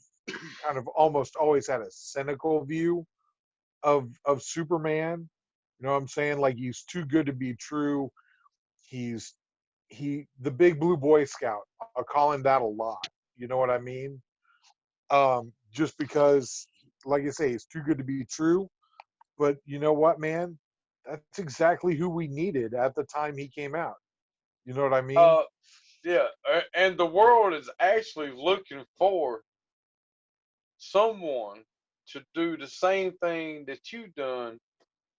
S2: kind of almost always had a cynical view of Superman. You know what I'm saying? Like, he's too good to be true. The big blue Boy Scout. I'll call him that a lot. You know what I mean? Just because, like I say, it's too good to be true. But you know what, man? That's exactly who we needed at the time he came out. You know what I mean?
S3: Yeah, and the world is actually looking for someone to do the same thing that you've done.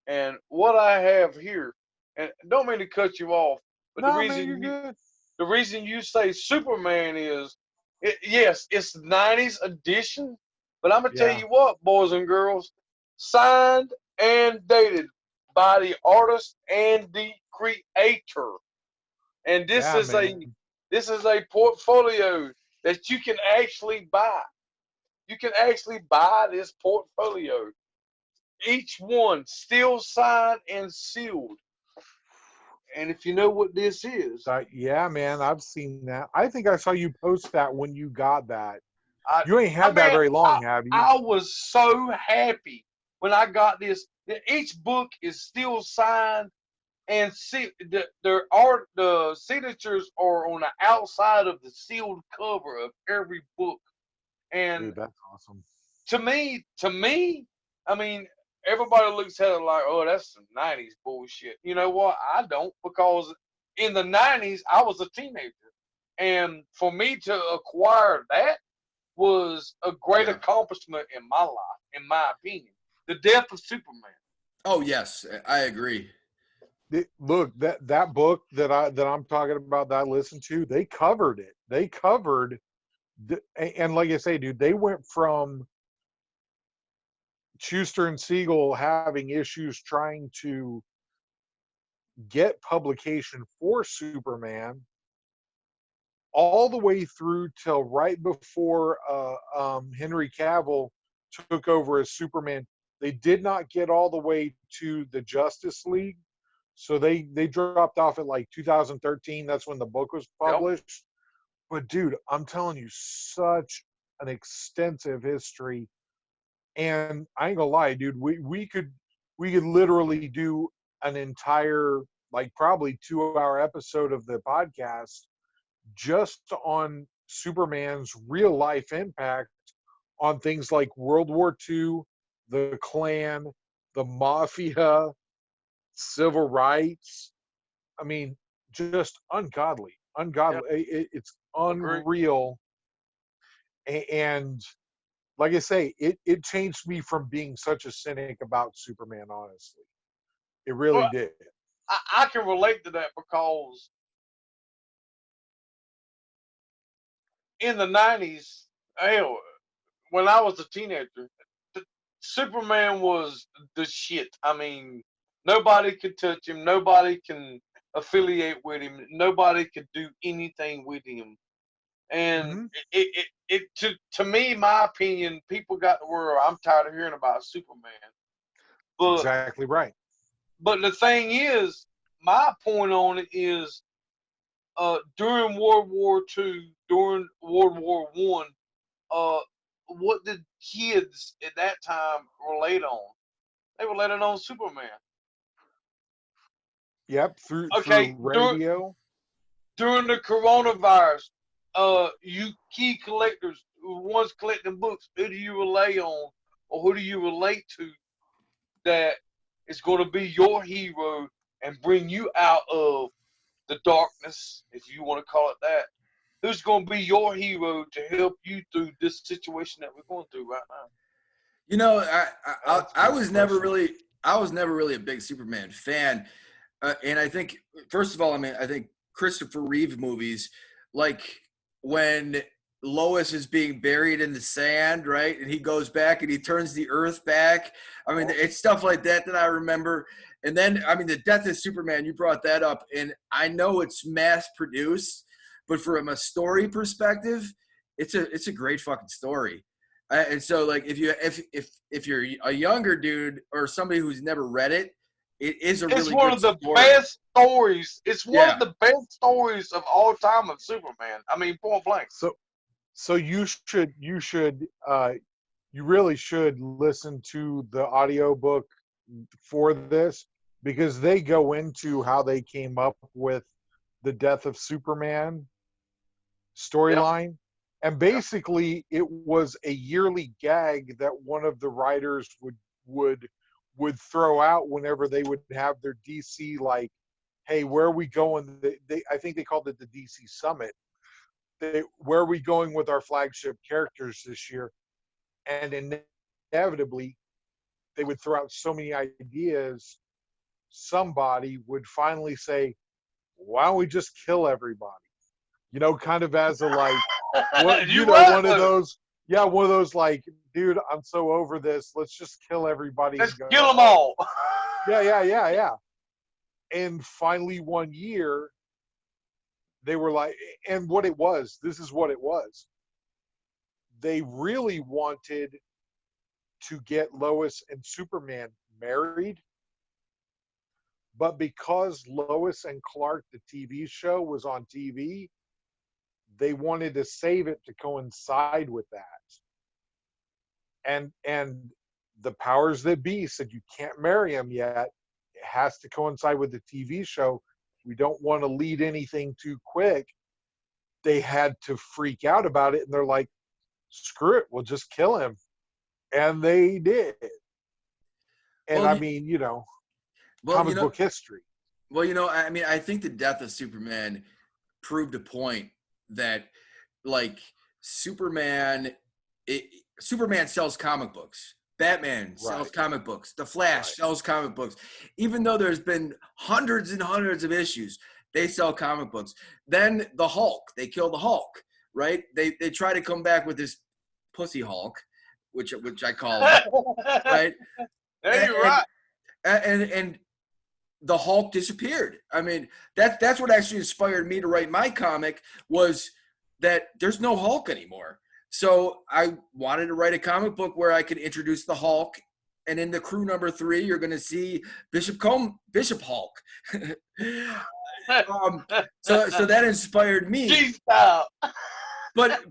S3: And what I have here, and don't mean to cut you off, but the reason you say Superman is, yes, it's the 90s edition, but I'm gonna tell you what, boys and girls, signed and dated by the artist and the creator, and this is a portfolio that you can actually buy. You can actually buy this portfolio. Each one still signed and sealed. And if you know what this is.
S2: Yeah, man, I've seen that. I think I saw you post that when you got that. You ain't had that very long, have you?
S3: I was so happy when I got this. Each book is still signed and the signatures are on the outside of the sealed cover of every book. And
S2: dude, that's awesome.
S3: To me, I mean, everybody looks at it like, oh, that's some 90s bullshit. You know what? I don't, because in the 90s, I was a teenager. And for me to acquire that was a great accomplishment in my life, in my opinion. The death of Superman.
S1: Oh, yes, I agree.
S2: Look, that book that I'm talking about that I listened to, they covered it. They covered, and like I say, dude, they went from Schuster and Siegel having issues trying to get publication for Superman, all the way through till right before Henry Cavill took over as Superman. They did not get all the way to the Justice League, so they dropped off at like 2013. That's when the book was published. Yep. But dude, I'm telling you, such an extensive history. And I ain't gonna lie, dude, we could literally do an entire, like, probably 2-hour episode of the podcast just on Superman's real life impact on things like World War II, the Klan, the Mafia, civil rights. I mean, just ungodly. Yep. It's unreal. And like I say, it changed me from being such a cynic about Superman, honestly. It really did.
S3: I can relate to that, because in the 90s, hell, when I was a teenager, Superman was the shit. I mean, nobody could touch him. Nobody can affiliate with him. Nobody could do anything with him. And to me, my opinion, people got to where I'm tired of hearing about Superman. But,
S2: exactly right.
S3: But the thing is, my point on it is, during World War II, during World War I, what did kids at that time relate on? They related on Superman.
S2: Yep, through radio.
S3: During the coronavirus, you key collectors, ones collecting books, who do you rely on, or who do you relate to that is going to be your hero and bring you out of the darkness, if you want to call it that? Who's going to be your hero to help you through this situation that we're going through right now?
S1: You know, I was never really a big Superman fan, and I think, first of all, I think Christopher Reeve movies, like when Lois is being buried in the sand, right, and he goes back and he turns the earth back. I mean, it's stuff like that I remember. And then, I mean, the death of Superman, you brought that up, and I know it's mass produced, but from a story perspective, it's a great fucking story. And so, like, if you're a younger dude or somebody who's never read it, it is a really good story. It's one of the
S3: best stories. It's one of the best stories of all time of Superman. I mean, point blank.
S2: So you really should listen to the audiobook for this, because they go into how they came up with the death of Superman storyline. Yep. And basically it was a yearly gag that one of the writers would throw out whenever they would have their DC, like, hey, where are we going? I think they called it the DC Summit. Where are we going with our flagship characters this year? And inevitably, they would throw out so many ideas, somebody would finally say, why don't we just kill everybody? You know, kind of as a, like, one of those, like, dude, I'm so over this. Let's just kill everybody.
S3: Let's kill them all.
S2: Yeah. And finally one year, they were like, and this is what it was. They really wanted to get Lois and Superman married, but because Lois and Clark, the TV show, was on TV, they wanted to save it to coincide with that. And the powers that be said, you can't marry him yet. It has to coincide with the TV show. We don't want to lead anything too quick. They had to freak out about it, and they're like, screw it, we'll just kill him. And they did. And
S1: well,
S2: I mean, you know,
S1: well,
S2: comic book history.
S1: Well, I mean, I think the death of Superman proved a point that, like, Superman, Superman sells comic books. Batman sells comic books. The Flash sells comic books. Even though there's been hundreds and hundreds of issues, they sell comic books. Then the Hulk, they kill the Hulk, right? They try to come back with this pussy Hulk, which I call it, right?
S3: You're right.
S1: And the Hulk disappeared. I mean, that's what actually inspired me to write my comic, was that there's no Hulk anymore. So I wanted to write a comic book where I could introduce the Hulk, and in the crew number 3, you're going to see Bishop Hulk. So that inspired me.
S3: G-style.
S1: But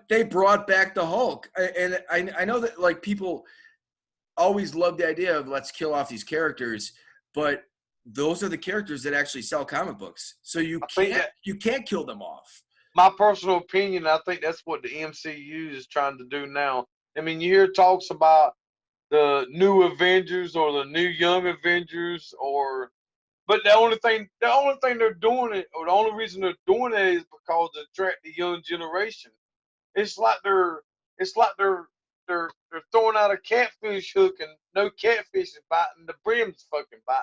S1: they brought back the Hulk, and I know that, like, people always love the idea of let's kill off these characters, but those are the characters that actually sell comic books. So you can't kill them off.
S3: My personal opinion, I think that's what the MCU is trying to do now. I mean, you hear talks about the new Avengers or the new Young Avengers, but the only thing they're doing it, or the only reason they're doing it, is because to attract the young generation. It's like they're throwing out a catfish hook and no catfish is biting. The brim's fucking biting.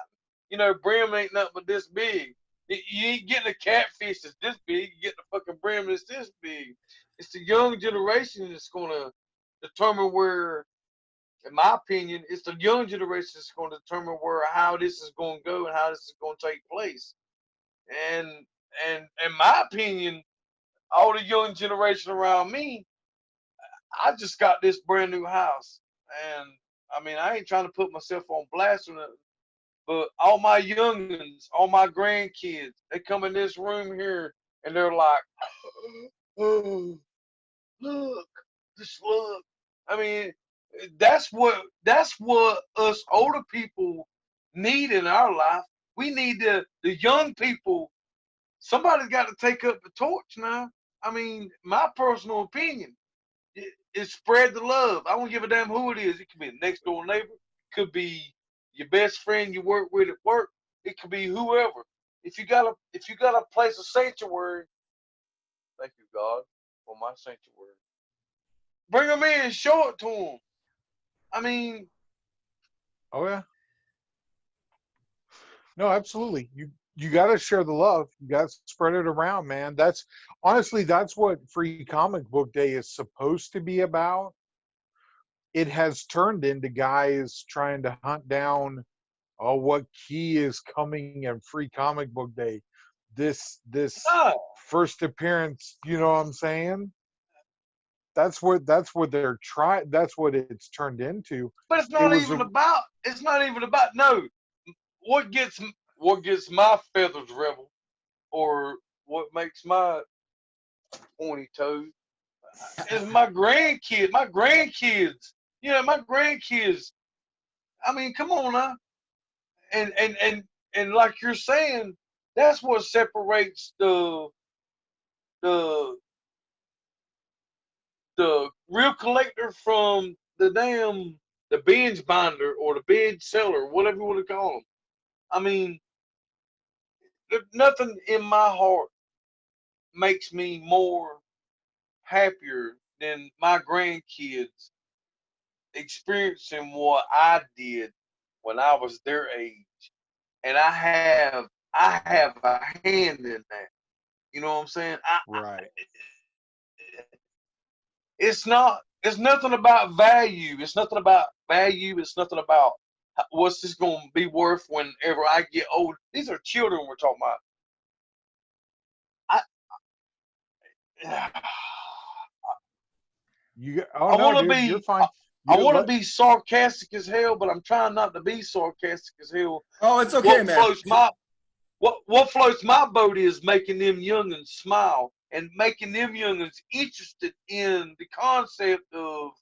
S3: You know, brim ain't nothing but this big. You ain't getting a catfish that's this big. You get the fucking brim that's this big. It's the young generation that's going to determine where, in my opinion, it's the young generation that's going to determine how this is going to go and how this is going to take place. And in my opinion, all the young generation around me, I just got this brand new house. And I mean, I ain't trying to put myself on blast or nothing, but all my youngins, all my grandkids, they come in this room here and they're like, oh, look, just look. I mean, that's what us older people need in our life. We need the young people. Somebody's got to take up the torch now. I mean, my personal opinion is spread the love. I don't give a damn who it is. It could be a next door neighbor. It could be your best friend you work with at work. It could be whoever. If you got a place of sanctuary, thank you, God, for my sanctuary. Bring them in, show it to them. I mean,
S2: oh yeah, no, absolutely. You got to share the love. You got to spread it around, man. That's what Free Comic Book Day is supposed to be about. It has turned into guys trying to hunt down, what key is coming in Free Comic Book Day. This first appearance, you know what I'm saying? That's what they're trying. That's what it's turned into.
S3: But it's not even about. No. What gets my feathers rebel, or what makes my pointy toes, is my grandkids. My grandkids. You know, my grandkids. I mean, come on now. And like you're saying, that's what separates the real collector from the binge binder or the binge seller, whatever you want to call them. I mean, there's nothing in my heart makes me more happier than my grandkids experiencing what I did when I was their age, and I have a hand in that. You know what I'm saying?
S2: Right.
S3: It's nothing about value. It's nothing about value. It's nothing about what's this going to be worth whenever I get old. These are children we're talking about. I want to be.
S2: You're fine.
S3: I want to be sarcastic as hell, but I'm trying not to be sarcastic as hell.
S1: Oh, it's okay, man.
S3: What floats my boat is making them youngins smile and making them youngins interested in the concept of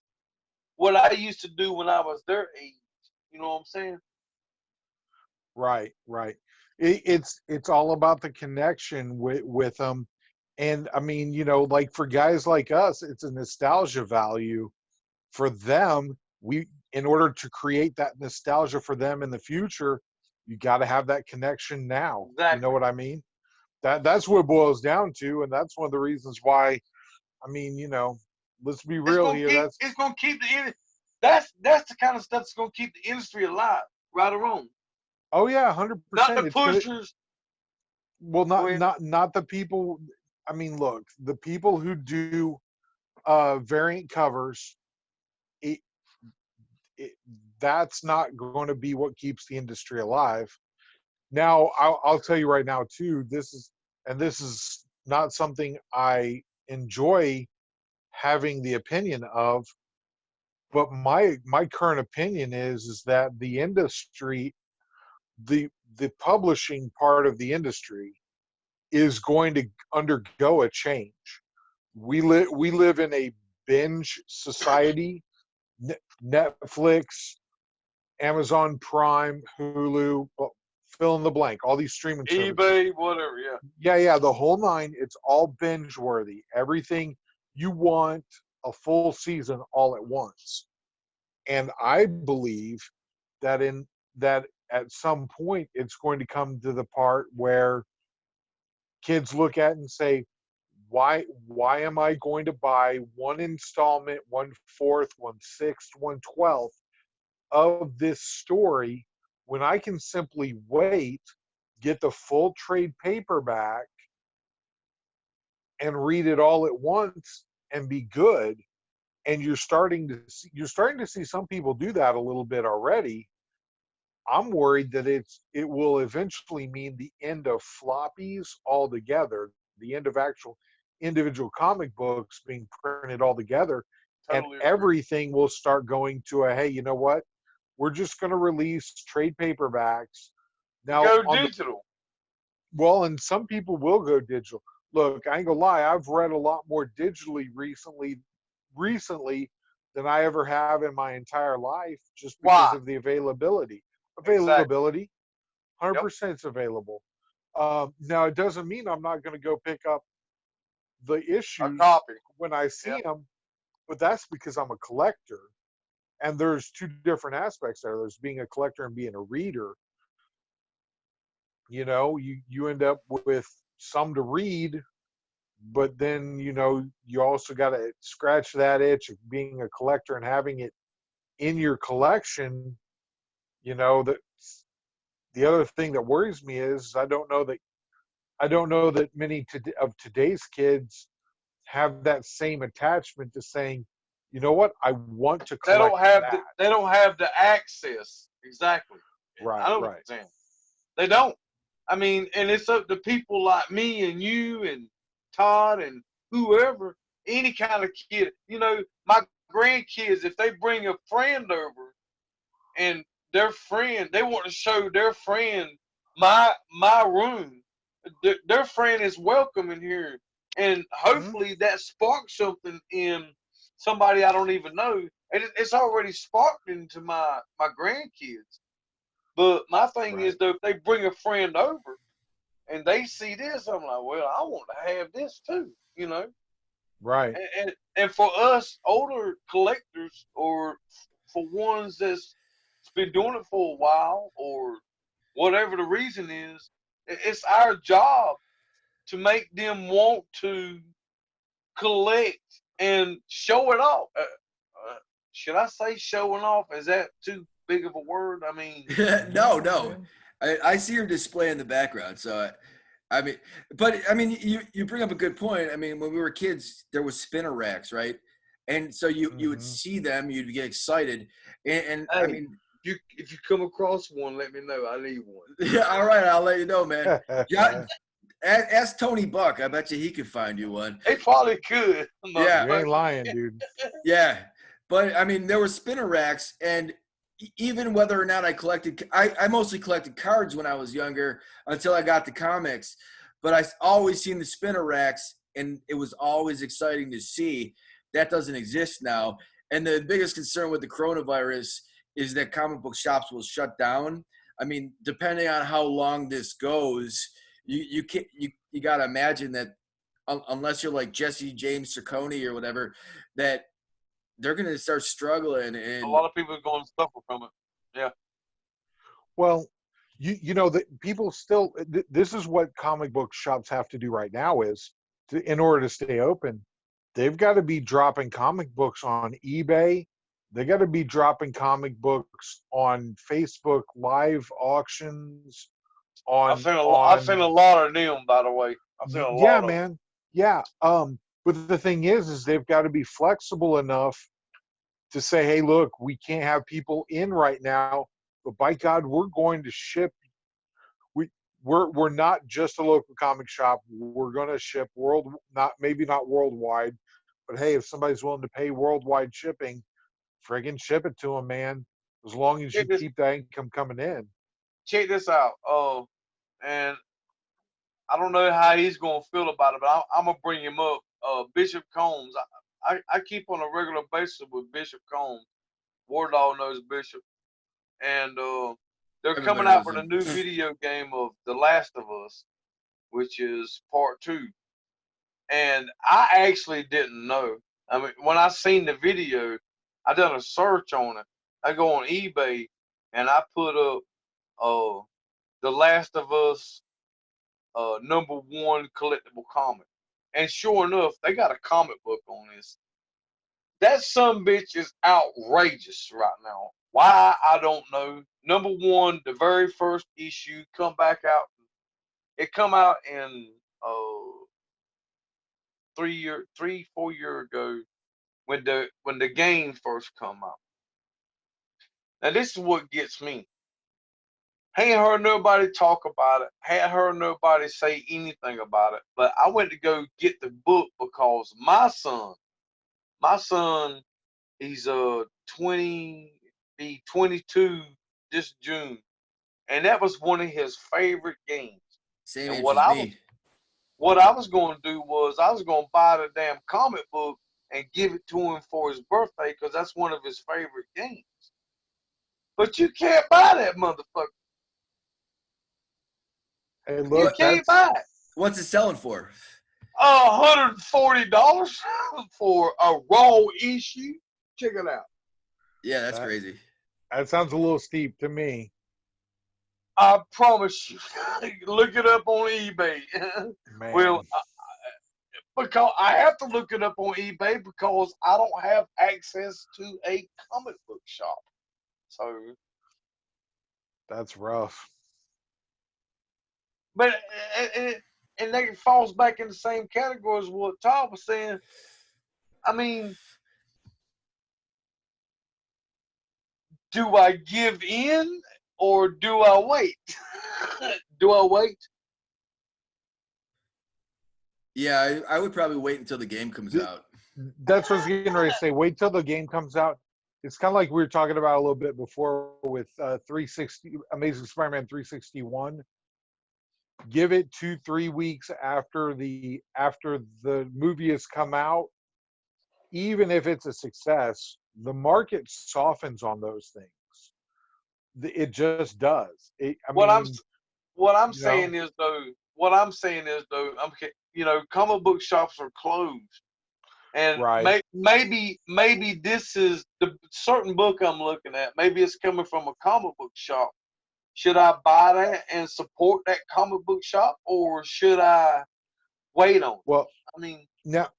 S3: what I used to do when I was their age. You know what I'm saying?
S2: Right. It's all about the connection with them. And I mean, you know, like for guys like us, it's a nostalgia value. For them, in order to create that nostalgia for them in the future, you got to have that connection now.
S3: Exactly.
S2: You know what I mean? That's what it boils down to, and that's one of the reasons why. I mean, let's be real here.
S3: It's gonna keep that's the kind of stuff that's gonna keep the industry alive, right or wrong.
S2: Oh yeah, 100%.
S3: Not the pushers.
S2: Well, not the people. I mean, look, the people who do variant covers, that's not going to be what keeps the industry alive. Now, I'll tell you right now too. This is not something I enjoy having the opinion of, but my current opinion is that the industry, the publishing part of the industry, is going to undergo a change. We live in a binge society. Netflix, Amazon Prime, Hulu, fill in the blank, all these streaming services.
S3: eBay, whatever, yeah.
S2: Yeah, the whole nine. It's all binge worthy. Everything you want, a full season all at once. And I believe that at some point it's going to come to the part where kids look at it and say, why am I going to buy one installment, 1/4, 1/6, 1/12 of this story when I can simply wait, get the full trade paperback, and read it all at once and be good? And you're starting to see some people do that a little bit already. I'm worried that it will eventually mean the end of floppies altogether, the end of actual individual comic books being printed all together, totally. And everything will start going to hey, you know what? We're just going to release trade paperbacks. Now
S3: go digital.
S2: Well, and some people will go digital. Look, I ain't gonna lie, I've read a lot more digitally recently than I ever have in my entire life, just because of the availability. Exactly. 100% it's available. Now, it doesn't mean I'm not going to go pick up the issues when I see them, but that's because I'm a collector. And there's two different aspects there. There's being a collector and being a reader. You end up with some to read, but then, you also got to scratch that itch of being a collector and having it in your collection. That the other thing that worries me is I don't know that many of today's kids have that same attachment to saying, you know what, I want to collect
S3: they don't have the access. Exactly.
S2: Right.
S3: I don't understand. They don't. I mean, and it's up to people like me and you and Todd and whoever, any kind of kid. My grandkids, if they bring a friend over and their friend, they want to show their friend my room, their friend is welcome in here. And hopefully that sparks something in somebody I don't even know. And it's already sparked into my grandkids. But my thing is, though, if they bring a friend over and they see this, I'm like, well, I want to have this too,
S2: Right.
S3: And for us older collectors, or for ones that's been doing it for a while, or whatever the reason is, it's our job to make them want to collect and show it off. Should I say showing off? Is that too big of a word? I mean,
S1: no. I see your display in the background. So, you bring up a good point. I mean, when we were kids, there was spinner racks, right? And so you would see them, you'd get excited, and
S3: hey,
S1: I mean,
S3: if you come across one, let me know. I need one.
S1: Yeah, all right, I'll let you know, man. Ask Tony Buck. I bet you he could find you one.
S3: He probably could.
S2: Yeah, you ain't lying, dude.
S1: Yeah, but I mean, there were spinner racks, and even whether or not I collected, I mostly collected cards when I was younger until I got the comics. But I always seen the spinner racks, and it was always exciting to see. That doesn't exist now. And the biggest concern with the coronavirus is that comic book shops will shut down. I mean, depending on how long this goes, you got to imagine that unless you're like Jesse James Ciccone or whatever, that they're going to start struggling. And
S3: a lot of people are going to suffer from it. Yeah.
S2: Well, you know that people still. This is what comic book shops have to do right now is in order to stay open. They've got to be dropping comic books on eBay. They got to be dropping comic books on Facebook live auctions.
S3: I've seen a lot of them, by the way. I've seen a
S2: yeah,
S3: lot of
S2: man. Yeah. But the thing is they've got to be flexible enough to say, hey, look, we can't have people in right now, but by God, we're going to ship. We're not just a local comic shop. We're going to ship maybe not worldwide, but hey, if somebody's willing to pay worldwide shipping, friggin' ship it to them, man. As long as you keep that income coming in.
S3: Check this out. And I don't know how he's gonna feel about it, but I'm gonna bring him up. Bishop Combs. I keep on a regular basis with Bishop Combs. War Dog knows Bishop, and they're coming out with a new video game of The Last of Us, which is part 2. And I actually didn't know. I mean, when I seen the video, I done a search on it. I go on eBay and I put up The Last of Us #1 collectible comic. And sure enough, they got a comic book on this. That sumbitch is outrageous right now. Why, I don't know. #1, the very first issue come back out. It come out in 4 years ago when the game first come out. Now this is what gets me. Ain't heard nobody talk about it. Ain't heard nobody say anything about it. But I went to go get the book because my son, he's 22 this June, and that was one of his favorite games.
S1: Same age as me.
S3: What I was going to do was I was going to buy the damn comic book and give it to him for his birthday because that's one of his favorite games. But you can't buy that motherfucker.
S2: Hey, look,
S3: you can't buy it.
S1: What's it selling for?
S3: $140 for a raw issue. Check it out.
S1: Yeah, that's crazy.
S2: That sounds a little steep to me.
S3: I promise you. Look it up on eBay.
S2: Man.
S3: Well, because I have to look it up on eBay because I don't have access to a comic book shop. So
S2: that's rough.
S3: But and that falls back in the same category as what Todd was saying. I mean, do I give in or do I wait? Do I wait?
S1: Yeah, I would probably wait until the game comes out.
S2: That's what I was getting ready to say. Wait till the game comes out. It's kind of like we were talking about a little bit before with Amazing Spider-Man 361. Give it 2-3 weeks after the movie has come out. Even if it's a success, the market softens on those things. It just does.
S3: What I'm saying is though, comic book shops are closed, and
S2: right.
S3: maybe this is the certain book I'm looking at. Maybe it's coming from a comic book shop. Should I buy that and support that comic book shop, or should I wait on it?
S2: Well,
S3: I mean,
S2: now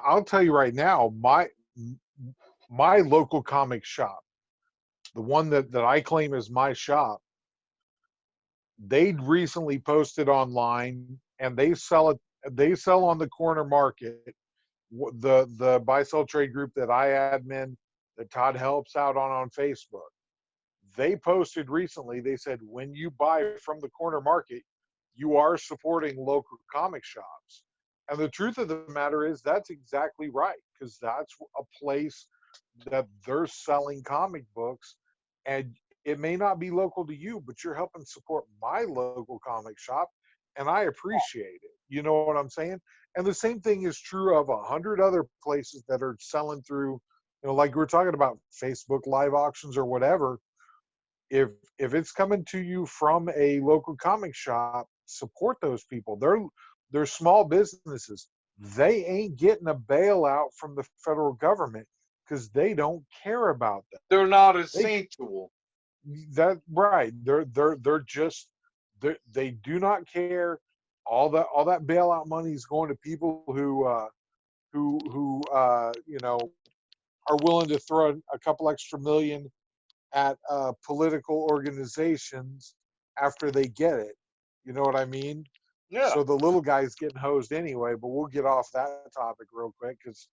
S2: I'll tell you right now, my local comic shop, the one that I claim is my shop, they recently posted online and they sell on the corner market. The buy sell trade group that I admin, that Todd helps out on Facebook. They posted recently, they said, when you buy from the corner market, you are supporting local comic shops. And the truth of the matter is that's exactly right, because that's a place that they're selling comic books. And it may not be local to you, but you're helping support my local comic shop, and I appreciate it. You know what I'm saying? And the same thing is true of 100 other places that are selling through, like we're talking about Facebook live auctions or whatever. If it's coming to you from a local comic shop, support those people. They're small businesses. They ain't getting a bailout from the federal government. because they don't care about that.
S3: They're not
S2: They
S3: essential.
S2: that right. They're just they do not care. All that bailout money is going to people who you know, are willing to throw a couple extra million at political organizations after they get it. You know what I mean?
S3: Yeah.
S2: So the little guy's getting hosed anyway. But we'll get off that topic real quick because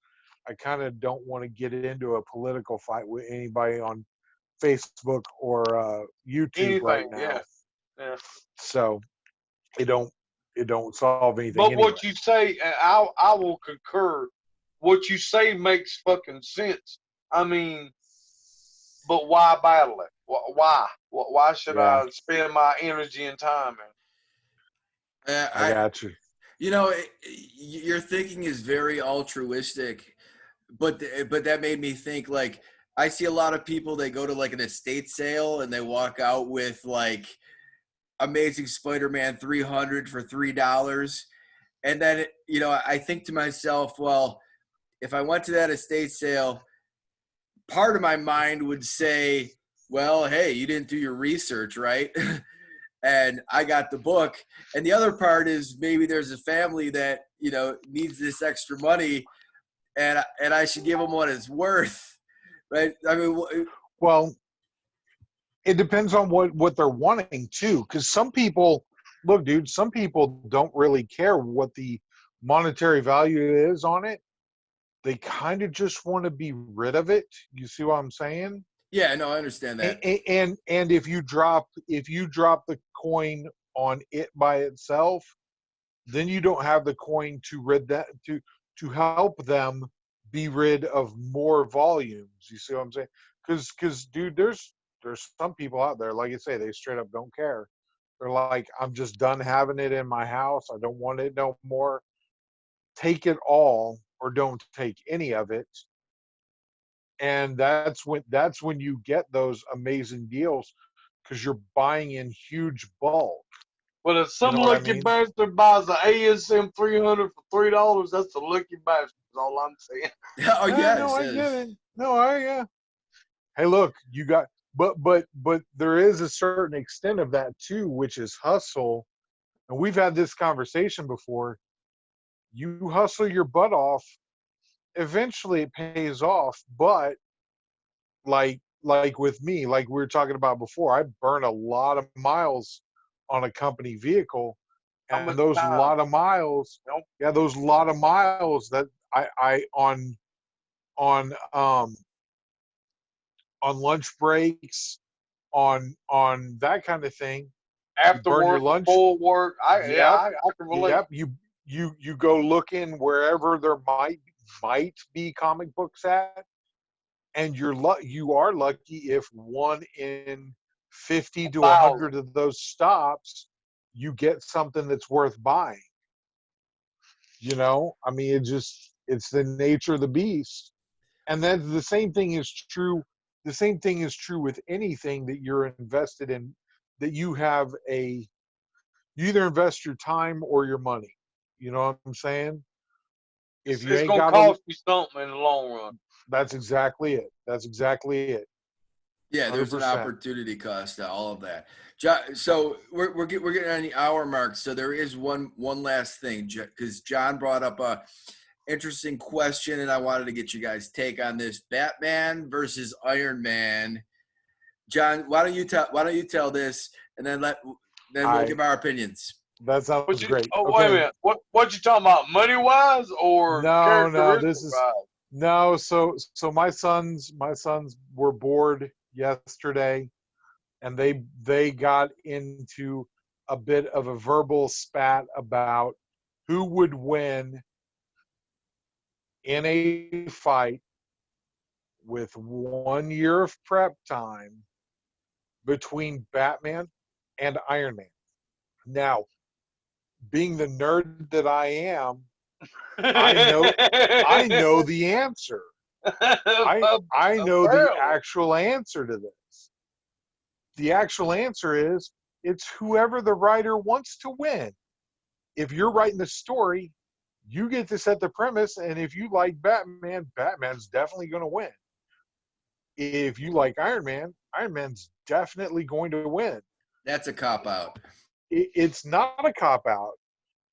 S2: I kind of don't want to get into a political fight with anybody on Facebook or YouTube right
S3: Anything.
S2: now.
S3: Yeah. Yeah.
S2: So it don't solve anything
S3: But
S2: anyway.
S3: what you say, and I will concur. What you say makes fucking sense. I mean, but why battle it? Why? Why should
S2: Yeah.
S3: I spend my energy and time in it?
S2: I got you.
S1: You know, your thinking is very altruistic, but that made me think, like, I see a lot of people, they go to like an estate sale and they walk out with like Amazing Spider-Man 300 for $3. And then, you know, I think to myself, well, if I went to that estate sale, part of my mind would say, well, hey, you didn't do your research, right? And I got the book. And the other part is maybe there's a family that, you know, needs this extra money, and I should give them what it's worth, right? I mean,
S2: Well, it depends on what they're wanting too, because some people look, dude, some people don't really care what the monetary value is on it. They kind of just want to be rid of it. You see what I'm saying?
S1: yeah, no, I understand that.
S2: And if you drop the coin on it by itself, then you don't have the coin to rid that to help them be rid of more volumes. You see what I'm saying? Because dude, there's some people out there, like you say, they straight up don't care. They're like, I'm just done having it in my house. I don't want it no more. Take it all or don't take any of it. And that's when you get those amazing deals because you're buying in huge bulk.
S3: But if
S2: You
S3: some
S2: know what I
S3: lucky
S2: mean?
S3: bastard buys an ASM 300 for $3, that's a lucky bastard. Is all I'm saying.
S1: Oh,
S2: No,
S1: yes,
S2: I get
S1: yes.
S2: it. No, yeah. Hey, look, you got, but there is a certain extent of that too, which is hustle. And we've had this conversation before. You hustle your butt off, eventually it pays off. But like with me, like we were talking about before, I burn a lot of miles on a company vehicle,
S3: How
S2: and
S3: much
S2: those
S3: time?
S2: lot of miles,
S3: Nope.
S2: yeah, those lot of miles that I on um on lunch breaks, on that kind of thing. You
S3: After
S2: burn your
S3: work,
S2: lunch.
S3: before work.
S2: Yep,
S3: I can relate.
S2: yep. You go looking wherever there might be comic books at, and you are lucky if 1 in 50 to
S3: 1,000.
S2: 100 of those stops you get something that's worth buying. You know, I mean, it's the nature of the beast. And then the same thing is true. The same thing is true with anything that you're invested in, that you either invest your time or your money. You know what I'm saying? If you
S3: It's
S2: ain't
S3: gonna
S2: got a,
S3: cost you something in the long run.
S2: that's exactly it. That's exactly it.
S1: Yeah, there's an
S2: 100%.
S1: opportunity cost to all of that. So we're getting on the hour mark. So there is one last thing, because John brought up a interesting question, and I wanted to get you guys' take on this: Batman versus Iron Man. John, why don't you tell this, and then we'll give our opinions.
S2: That sounds great.
S3: Wait a
S2: Okay.
S3: minute. What you talking about? Money wise or
S2: No,
S3: characteristic
S2: this is
S3: wise?
S2: no. So my sons were bored yesterday, and they got into a bit of a verbal spat about who would win in a fight with 1 year of prep time between Batman and Iron Man. Now, being the nerd that I am, I know the answer. I know the
S3: Apparently.
S2: actual answer to this. The actual answer is it's whoever the writer wants to win. If you're writing the story, you get to set the premise, and if you like Batman, Batman's definitely going to win. if you like Iron Man's definitely going to win.
S1: That's a cop out.
S2: It's not a cop out.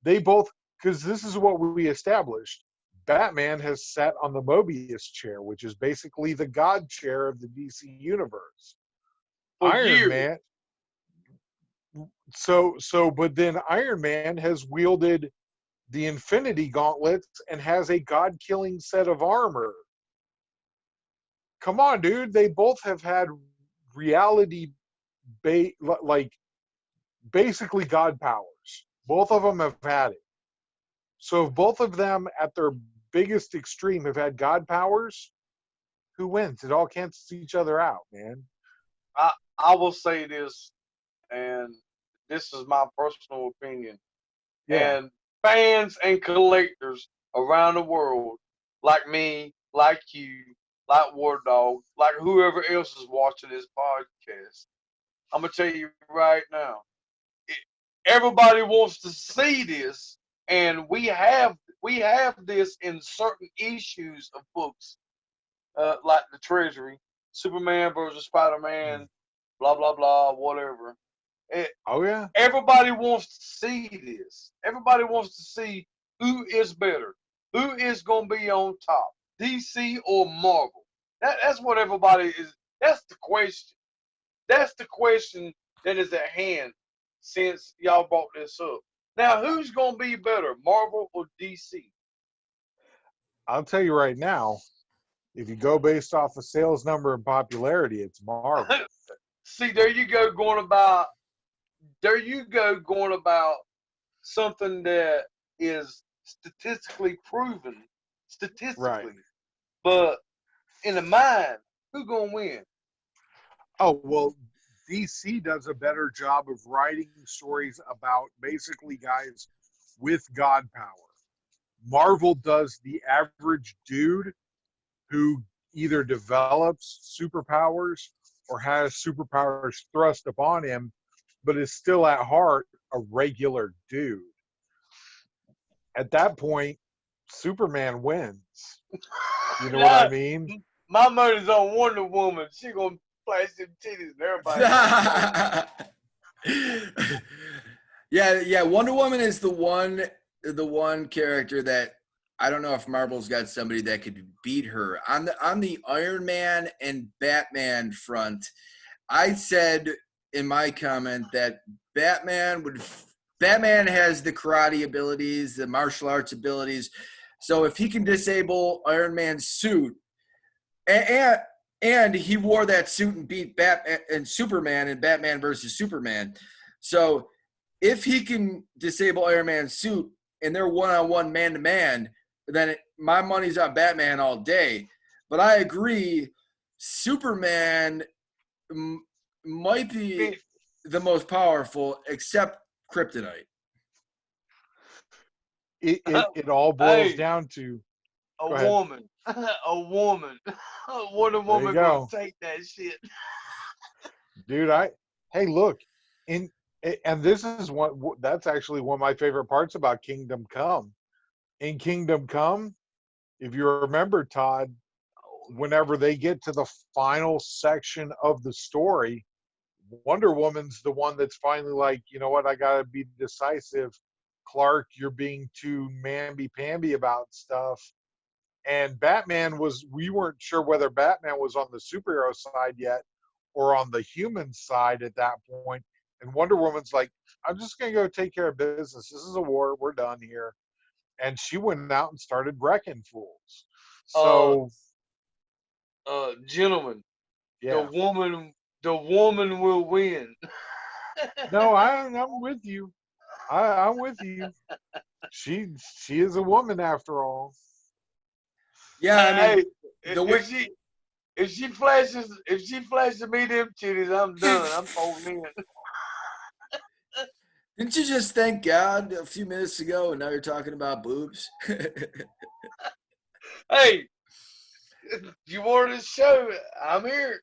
S2: They both, because this is what we established. Batman has sat on the Mobius chair, which is basically the God chair of the DC universe. Iron Man. But then Iron Man has wielded the Infinity Gauntlets and has a God-killing set of armor. Come on, dude. They both have had reality, like basically God powers. Both of them have had it. So if both of them at their biggest extreme have had God powers, who wins? It all cancels each other out, man.
S3: I will say this, and this is my personal opinion. Yeah. And fans and collectors around the world, like me, like you, like War Dog, like whoever else is watching this podcast, I'm gonna tell you right now, everybody wants to see this, and we have this in certain issues of books, like the Treasury, Superman versus Spider-Man, blah blah blah, whatever.
S2: Oh yeah.
S3: Everybody wants to see this. Everybody wants to see who is better, who is gonna be on top, DC or Marvel. That's what everybody is. That's the question. That's the question that is at hand since y'all brought this up. Now, who's gonna be better, Marvel or DC?
S2: I'll tell you right now. If you go based off of sales number and popularity, it's Marvel.
S3: See, there you go going about something that is statistically proven,
S2: right.
S3: But in the mind, who's gonna win?
S2: Oh well, DC does a better job of writing stories about basically guys with God power. Marvel does the average dude who either develops superpowers or has superpowers thrust upon him, but is still at heart a regular dude. At that point, Superman wins. You know what I mean?
S3: My money's on Wonder Woman. She gonna flash them titties and everybody.
S1: Yeah. Wonder Woman is the one character that I don't know if Marvel's got somebody that could beat her on the Iron Man and Batman front. I said in my comment that Batman has the karate abilities, the martial arts abilities. So if he can disable Iron Man's suit, and he wore that suit and beat Batman and Superman in Batman versus Superman. So if he can disable Iron Man's suit and they're one-on-one man-to-man, then my money's on Batman all day. But I agree, Superman might be the most powerful, except Kryptonite.
S2: It all boils down to
S3: a woman. A woman. Wonder Woman gonna take that shit.
S2: Dude, hey, look, and this is that's actually one of my favorite parts about Kingdom Come. In Kingdom Come, if you remember, Todd, whenever they get to the final section of the story, Wonder Woman's the one that's finally like, you know what, I gotta be decisive. Clark, you're being too mamby-pamby about stuff. And Batman we weren't sure whether Batman was on the superhero side yet or on the human side at that point. And Wonder Woman's like, I'm just going to go take care of business. This is a war. We're done here. And she went out and started wrecking fools. So,
S3: gentlemen, yeah. The woman will win.
S2: No, I'm with you. I'm with you. She is a woman after all.
S1: Yeah, I mean,
S3: if she flashes me them titties, I'm done. I'm holding in.
S1: Didn't you just thank God a few minutes ago, and now you're talking about boobs?
S3: Hey, you wanted to show it. I'm here.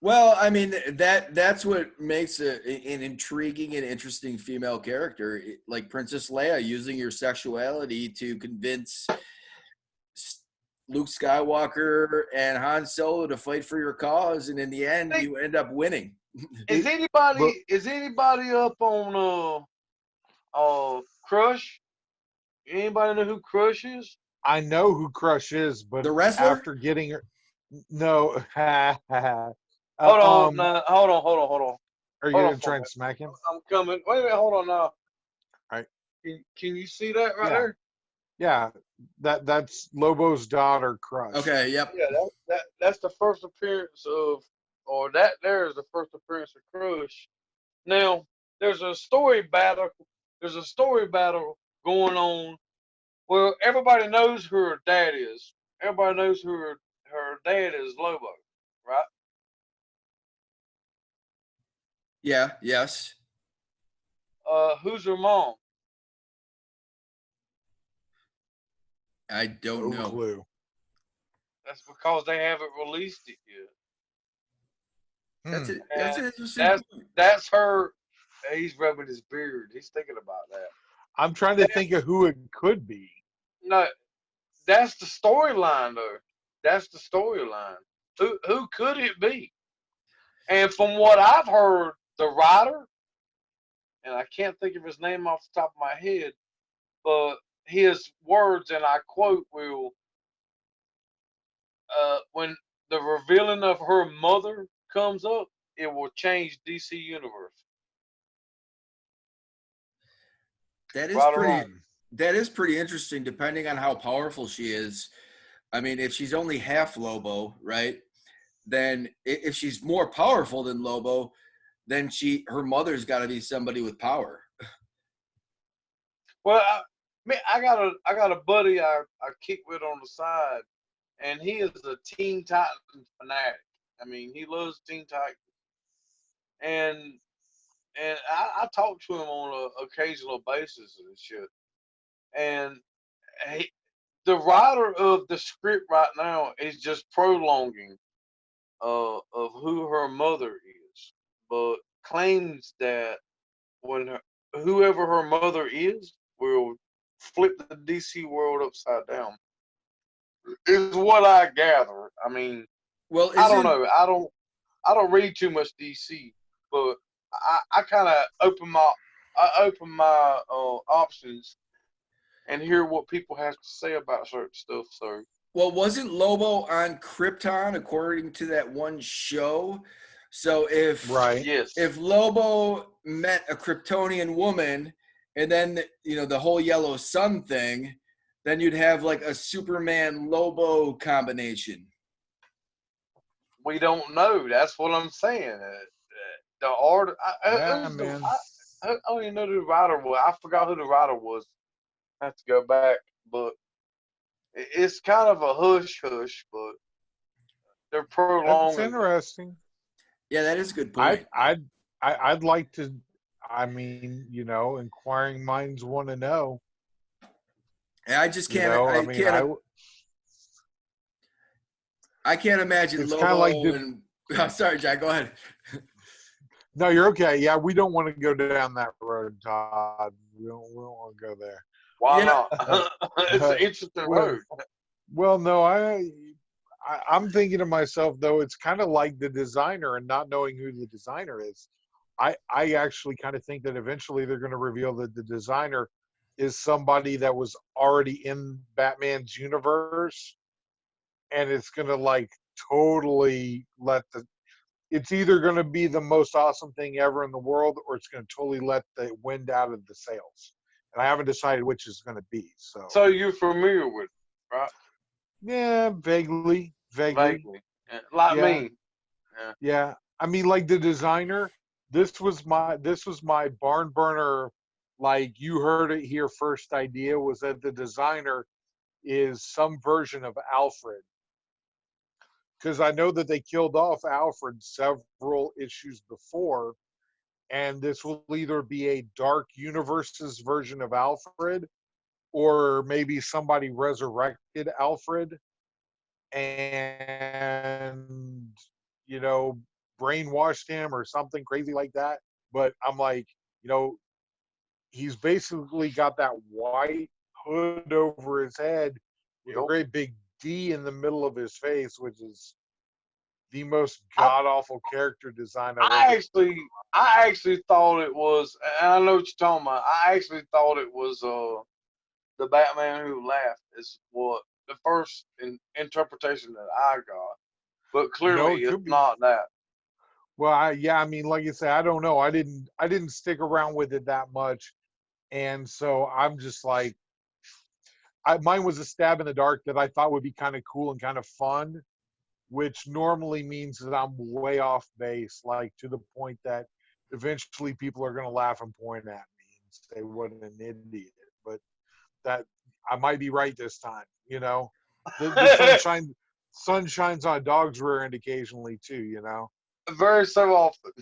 S1: Well, I mean, that's what makes an intriguing and interesting female character, like Princess Leia, using your sexuality to convince Luke Skywalker and Han Solo to fight for your cause, and in the end, you end up winning.
S3: Is anybody up on Crush? Anybody know who Crush is?
S2: I know who Crush is, but
S1: the wrestler.
S2: After getting her, no.
S3: Hold on.
S2: Are you gonna try and smack him?
S3: I'm coming. Wait a minute. Hold on now.
S2: All right.
S3: Can you see that right there?
S2: Yeah, that's Lobo's daughter, Crush.
S1: Okay. Yep.
S3: Yeah, that's the first appearance of, or that there is the first appearance of Crush. Now there's a story battle. There's a story battle going on. Well, everybody knows who her dad is. Everybody knows who her dad is, Lobo, right?
S1: Yeah. Yes.
S3: Who's her mom?
S1: I don't know.
S2: Clue.
S3: That's because they haven't released it yet.
S1: That's an interesting.
S3: That's her. He's rubbing his beard. He's thinking about that.
S2: I'm trying to think of who it could be.
S3: No, that's the storyline, though. That's the storyline. Who could it be? And from what I've heard, the writer, and I can't think of his name off the top of my head, but his words, and I quote, will, when the revealing of her mother comes up, it will change DC Universe.
S1: That is pretty interesting, depending on how powerful she is. I mean, if she's only half Lobo, right? Then if she's more powerful than Lobo, then her mother's got to be somebody with power.
S3: Well, I got a buddy I kick with on the side, and he is a Teen Titans fanatic. I mean, he loves Teen Titans, and I talk to him on an occasional basis and shit. And the writer of the script right now is just prolonging of who her mother is, but claims that whoever her mother is will flip the DC world upside down. Is what I gather. I mean,
S1: well,
S3: I don't know. I don't read too much DC, but I kind of open my options and hear what people have to say about certain stuff. So,
S1: well, wasn't Lobo on Krypton according to that one show? So if Lobo met a Kryptonian woman, and then the whole Yellow Sun thing, then you'd have like a Superman Lobo combination.
S3: We don't know. That's what I'm saying. The art. I don't even know who the writer was. I forgot who the writer was. I have to go back, but it's kind of a hush, but they're prolonging.
S2: That's interesting.
S1: Yeah, that is a good point.
S2: I'd like to. I mean, inquiring minds want to know.
S1: I just can't. I can't imagine Lobo. Like sorry, Jack. Go ahead.
S2: No, you're okay. Yeah, we don't want to go down that road, Todd. We don't want to go there.
S3: Why not? It's an interesting road.
S2: Well, no, I'm thinking to myself, though, it's kind of like the designer and not knowing who the designer is. I actually kind of think that eventually they're going to reveal that the designer is somebody that was already in Batman's universe, and it's going to totally it's either going to be the most awesome thing ever in the world, or it's going to totally let the wind out of the sails. And I haven't decided which is going to be. So
S3: you're familiar with it, right?
S2: Yeah, vaguely.
S3: Like me.
S2: Yeah. I mean, like the designer, this was my barn burner, you heard it here first idea, was that the designer is some version of Alfred. Because I know that they killed off Alfred several issues before, and this will either be a Dark Universe's version of Alfred, or maybe somebody resurrected Alfred and, brainwashed him or something crazy like that. But I'm like, he's basically got that white hood over his head with a great big D in the middle of his face, which is the most god awful character design I've ever.
S3: I actually thought it was, and I know what you're talking about. I actually thought it was the Batman Who Laughed is what the first interpretation that I got, but clearly
S2: It
S3: it's
S2: could be.
S3: not that.
S2: Well, I mean, like you say, I don't know. I didn't stick around with it that much, and so I'm just like, mine was a stab in the dark that I thought would be kind of cool and kind of fun, which normally means that I'm way off base, like to the point that eventually people are going to laugh and point at me and say, "What an idiot!" But that I might be right this time. The sun shines on a dog's rear end occasionally too.
S3: Very so often.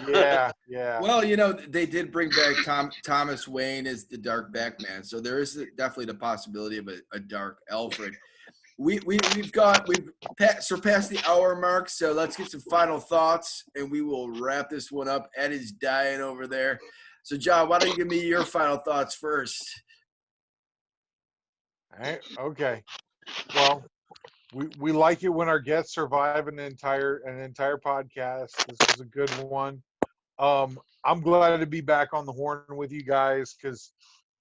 S2: Yeah.
S1: Well, they did bring back Thomas Wayne as the Dark Batman, so there is definitely the possibility of a Dark Alfred. We've surpassed the hour mark, so let's get some final thoughts, and we will wrap this one up. Ed is dying over there. So, John, why don't you give me your final thoughts first?
S2: All right. Okay. Well, we like it when our guests survive an entire podcast. This is a good one. I'm glad to be back on the horn with you guys because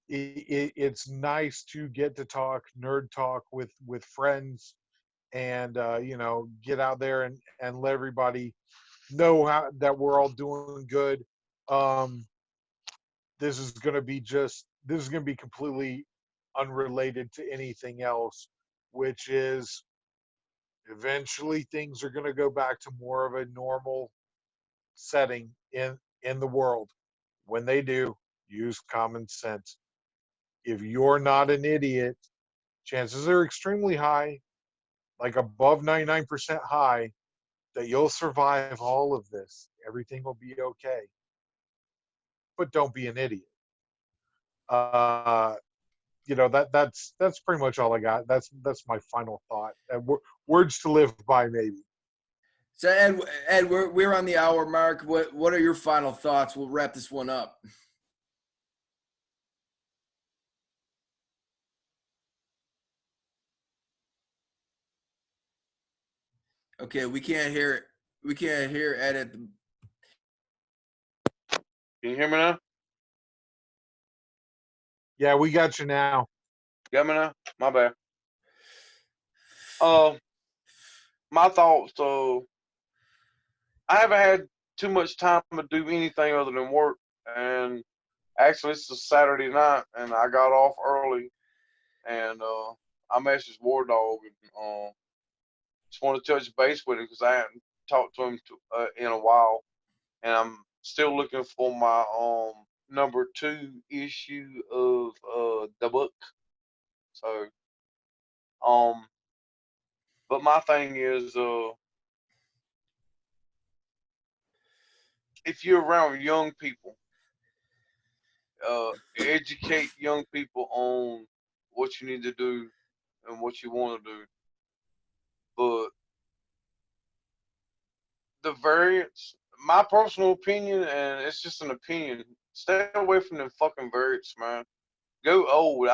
S2: it's nice to get to talk nerd talk with friends and get out there and let everybody know that we're all doing good. This is going to be completely unrelated to anything else, which is eventually things are going to go back to more of a normal setting in the world. When they do, use common sense. If you're not an idiot, chances are extremely high, like above 99% high, that you'll survive all of this. Everything will be okay. But don't be an idiot. That's pretty much all I got. That's my final thought. Words to live by, maybe.
S1: So, Ed, we're on the hour mark. What are your final thoughts? We'll wrap this one up. Okay, we can't hear Ed at the.
S3: Can you hear me now?
S2: Yeah, we got you now.
S3: Got me now? My bad. My thoughts. I haven't had too much time to do anything other than work, and actually it's a Saturday night, and I got off early, and I messaged War Dog and just want to touch base with him because I hadn't talked to him in a while, and I'm still looking for my number 2 issue of the book. So but my thing is if you're around young people, educate young people on what you need to do and what you want to do. But the variants, my personal opinion, and it's just an opinion, stay away from them fucking variants, man. Go old.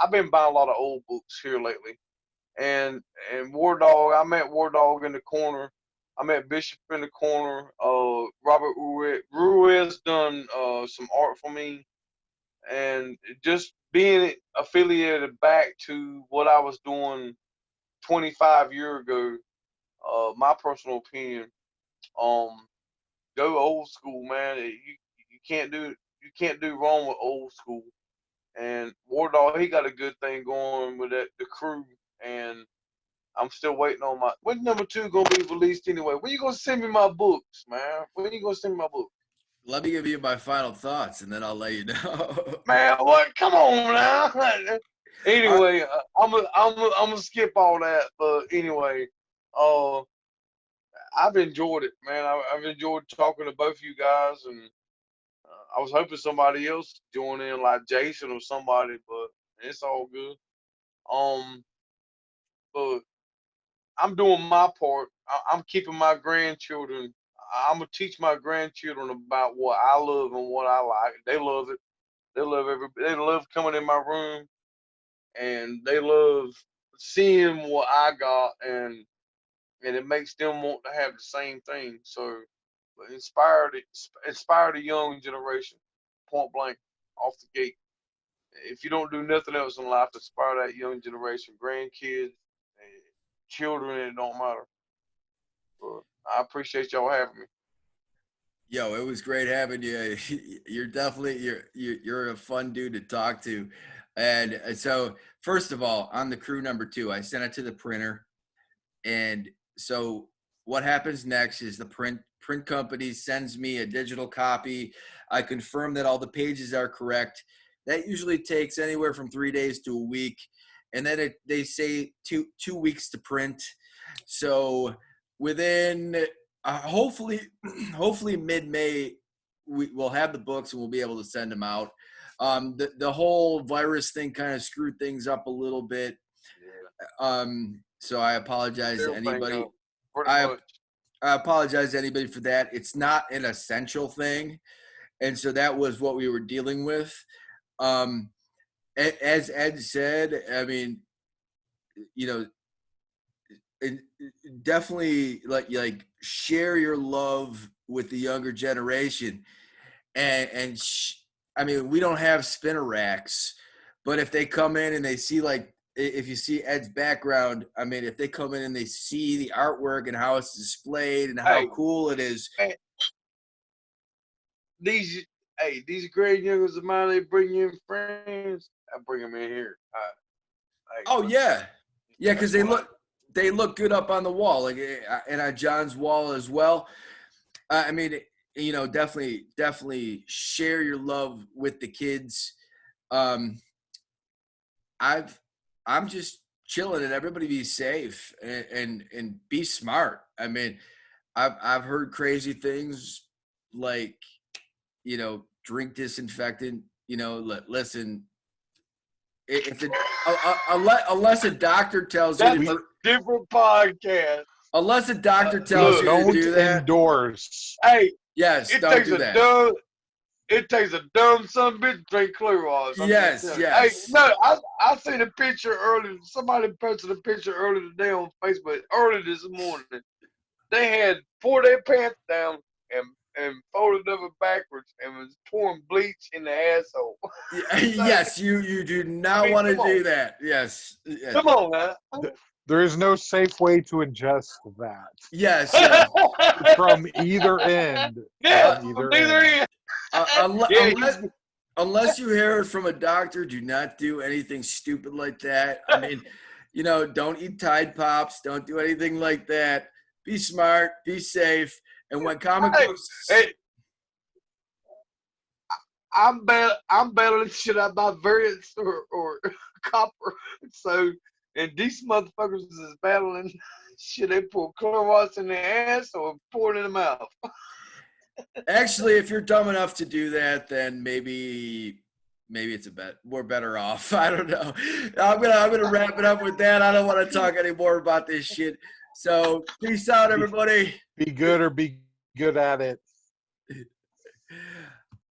S3: I've been buying a lot of old books here lately. And War Dog, I met War Dog in the corner. I met Bishop in the corner. Robert Ruiz done some art for me. And just being affiliated back to what I was doing 25 years ago, my personal opinion, go old school, man. You can't do wrong with old school. And War Dog, he got a good thing going with the crew, and I'm still waiting on my. When number 2 gonna be released anyway? When you gonna send me my books, man? When you gonna send me my book?
S1: Let me give you my final thoughts, and then I'll let you know.
S3: Man, what? Come on now. Anyway, I'm gonna skip all that. But anyway, I've enjoyed it, man. I've enjoyed talking to both of you guys, and I was hoping somebody else join in, like Jason or somebody, but it's all good. But I'm doing my part. I'm keeping my grandchildren. I'm gonna teach my grandchildren about what I love and what I like. They love it. They love coming in my room, and they love seeing what I got, and it makes them want to have the same thing. So inspire the young generation, point blank, off the gate. If you don't do nothing else in life, inspire that young generation, grandkids, children. It don't matter. But I appreciate y'all having me.
S1: Yo, it was great having you. You're definitely you're a fun dude to talk to. And so, first of all, on the crew number 2, I sent it to the printer, and so what happens next is the print company sends me a digital copy. I confirm that all the pages are correct. That usually takes anywhere from 3 days to a week, and then they say two weeks to print. So within hopefully mid-May, we'll have the books and we'll be able to send them out. The whole virus thing kind of screwed things up a little bit. So I apologize to anybody. I apologize to anybody for that. It's not an essential thing. And so that was what we were dealing with. As Ed said, I mean, you know, definitely like share your love with the younger generation. And I mean, we don't have spinner racks, but if they come in and they see, like, if you see Ed's background, I mean, if they come in and they see the artwork and how it's displayed and how cool it is.
S3: Man, these great youngers of mine, they bring in friends. I bring them in here.
S1: Yeah, because they look good up on the wall, like, and on John's wall as well. I mean, you know, definitely share your love with the kids. I'm just chilling, and everybody be safe and be smart. I mean, I've heard crazy things like, you know, drink disinfectant. You know, listen, if it unless a doctor tells you
S3: to, different podcast.
S1: Unless a doctor tells you to do that,
S2: endorse.
S3: Hey,
S1: yes, don't do that.
S3: It takes a dumb son of a bitch to drink Clearwater.
S1: Yes.
S3: Hey, no, I seen a picture earlier. Somebody posted a picture earlier today on Facebook. Early this morning, they had pulled their pants down and folded over backwards and was pouring bleach in the asshole.
S1: Yes, you do not want to do that. Yes.
S3: Come on, man.
S2: There is no safe way to ingest that.
S1: Yes.
S2: From either end.
S3: Yeah, from either end.
S1: Unless you hear it from a doctor, do not do anything stupid like that. I mean, you know, don't eat Tide Pops. Don't do anything like that. Be smart. Be safe. And when comic books,
S3: I'm battling shit out my variants or copper. So, and these motherfuckers is battling shit. They pour Clorox in their ass or pour it in the mouth.
S1: Actually, if you're dumb enough to do that, then maybe it's a bet. We're better off. I don't know. I'm gonna wrap it up with that. I don't want to talk anymore about this shit. So peace out, everybody.
S2: Be good or be good at it.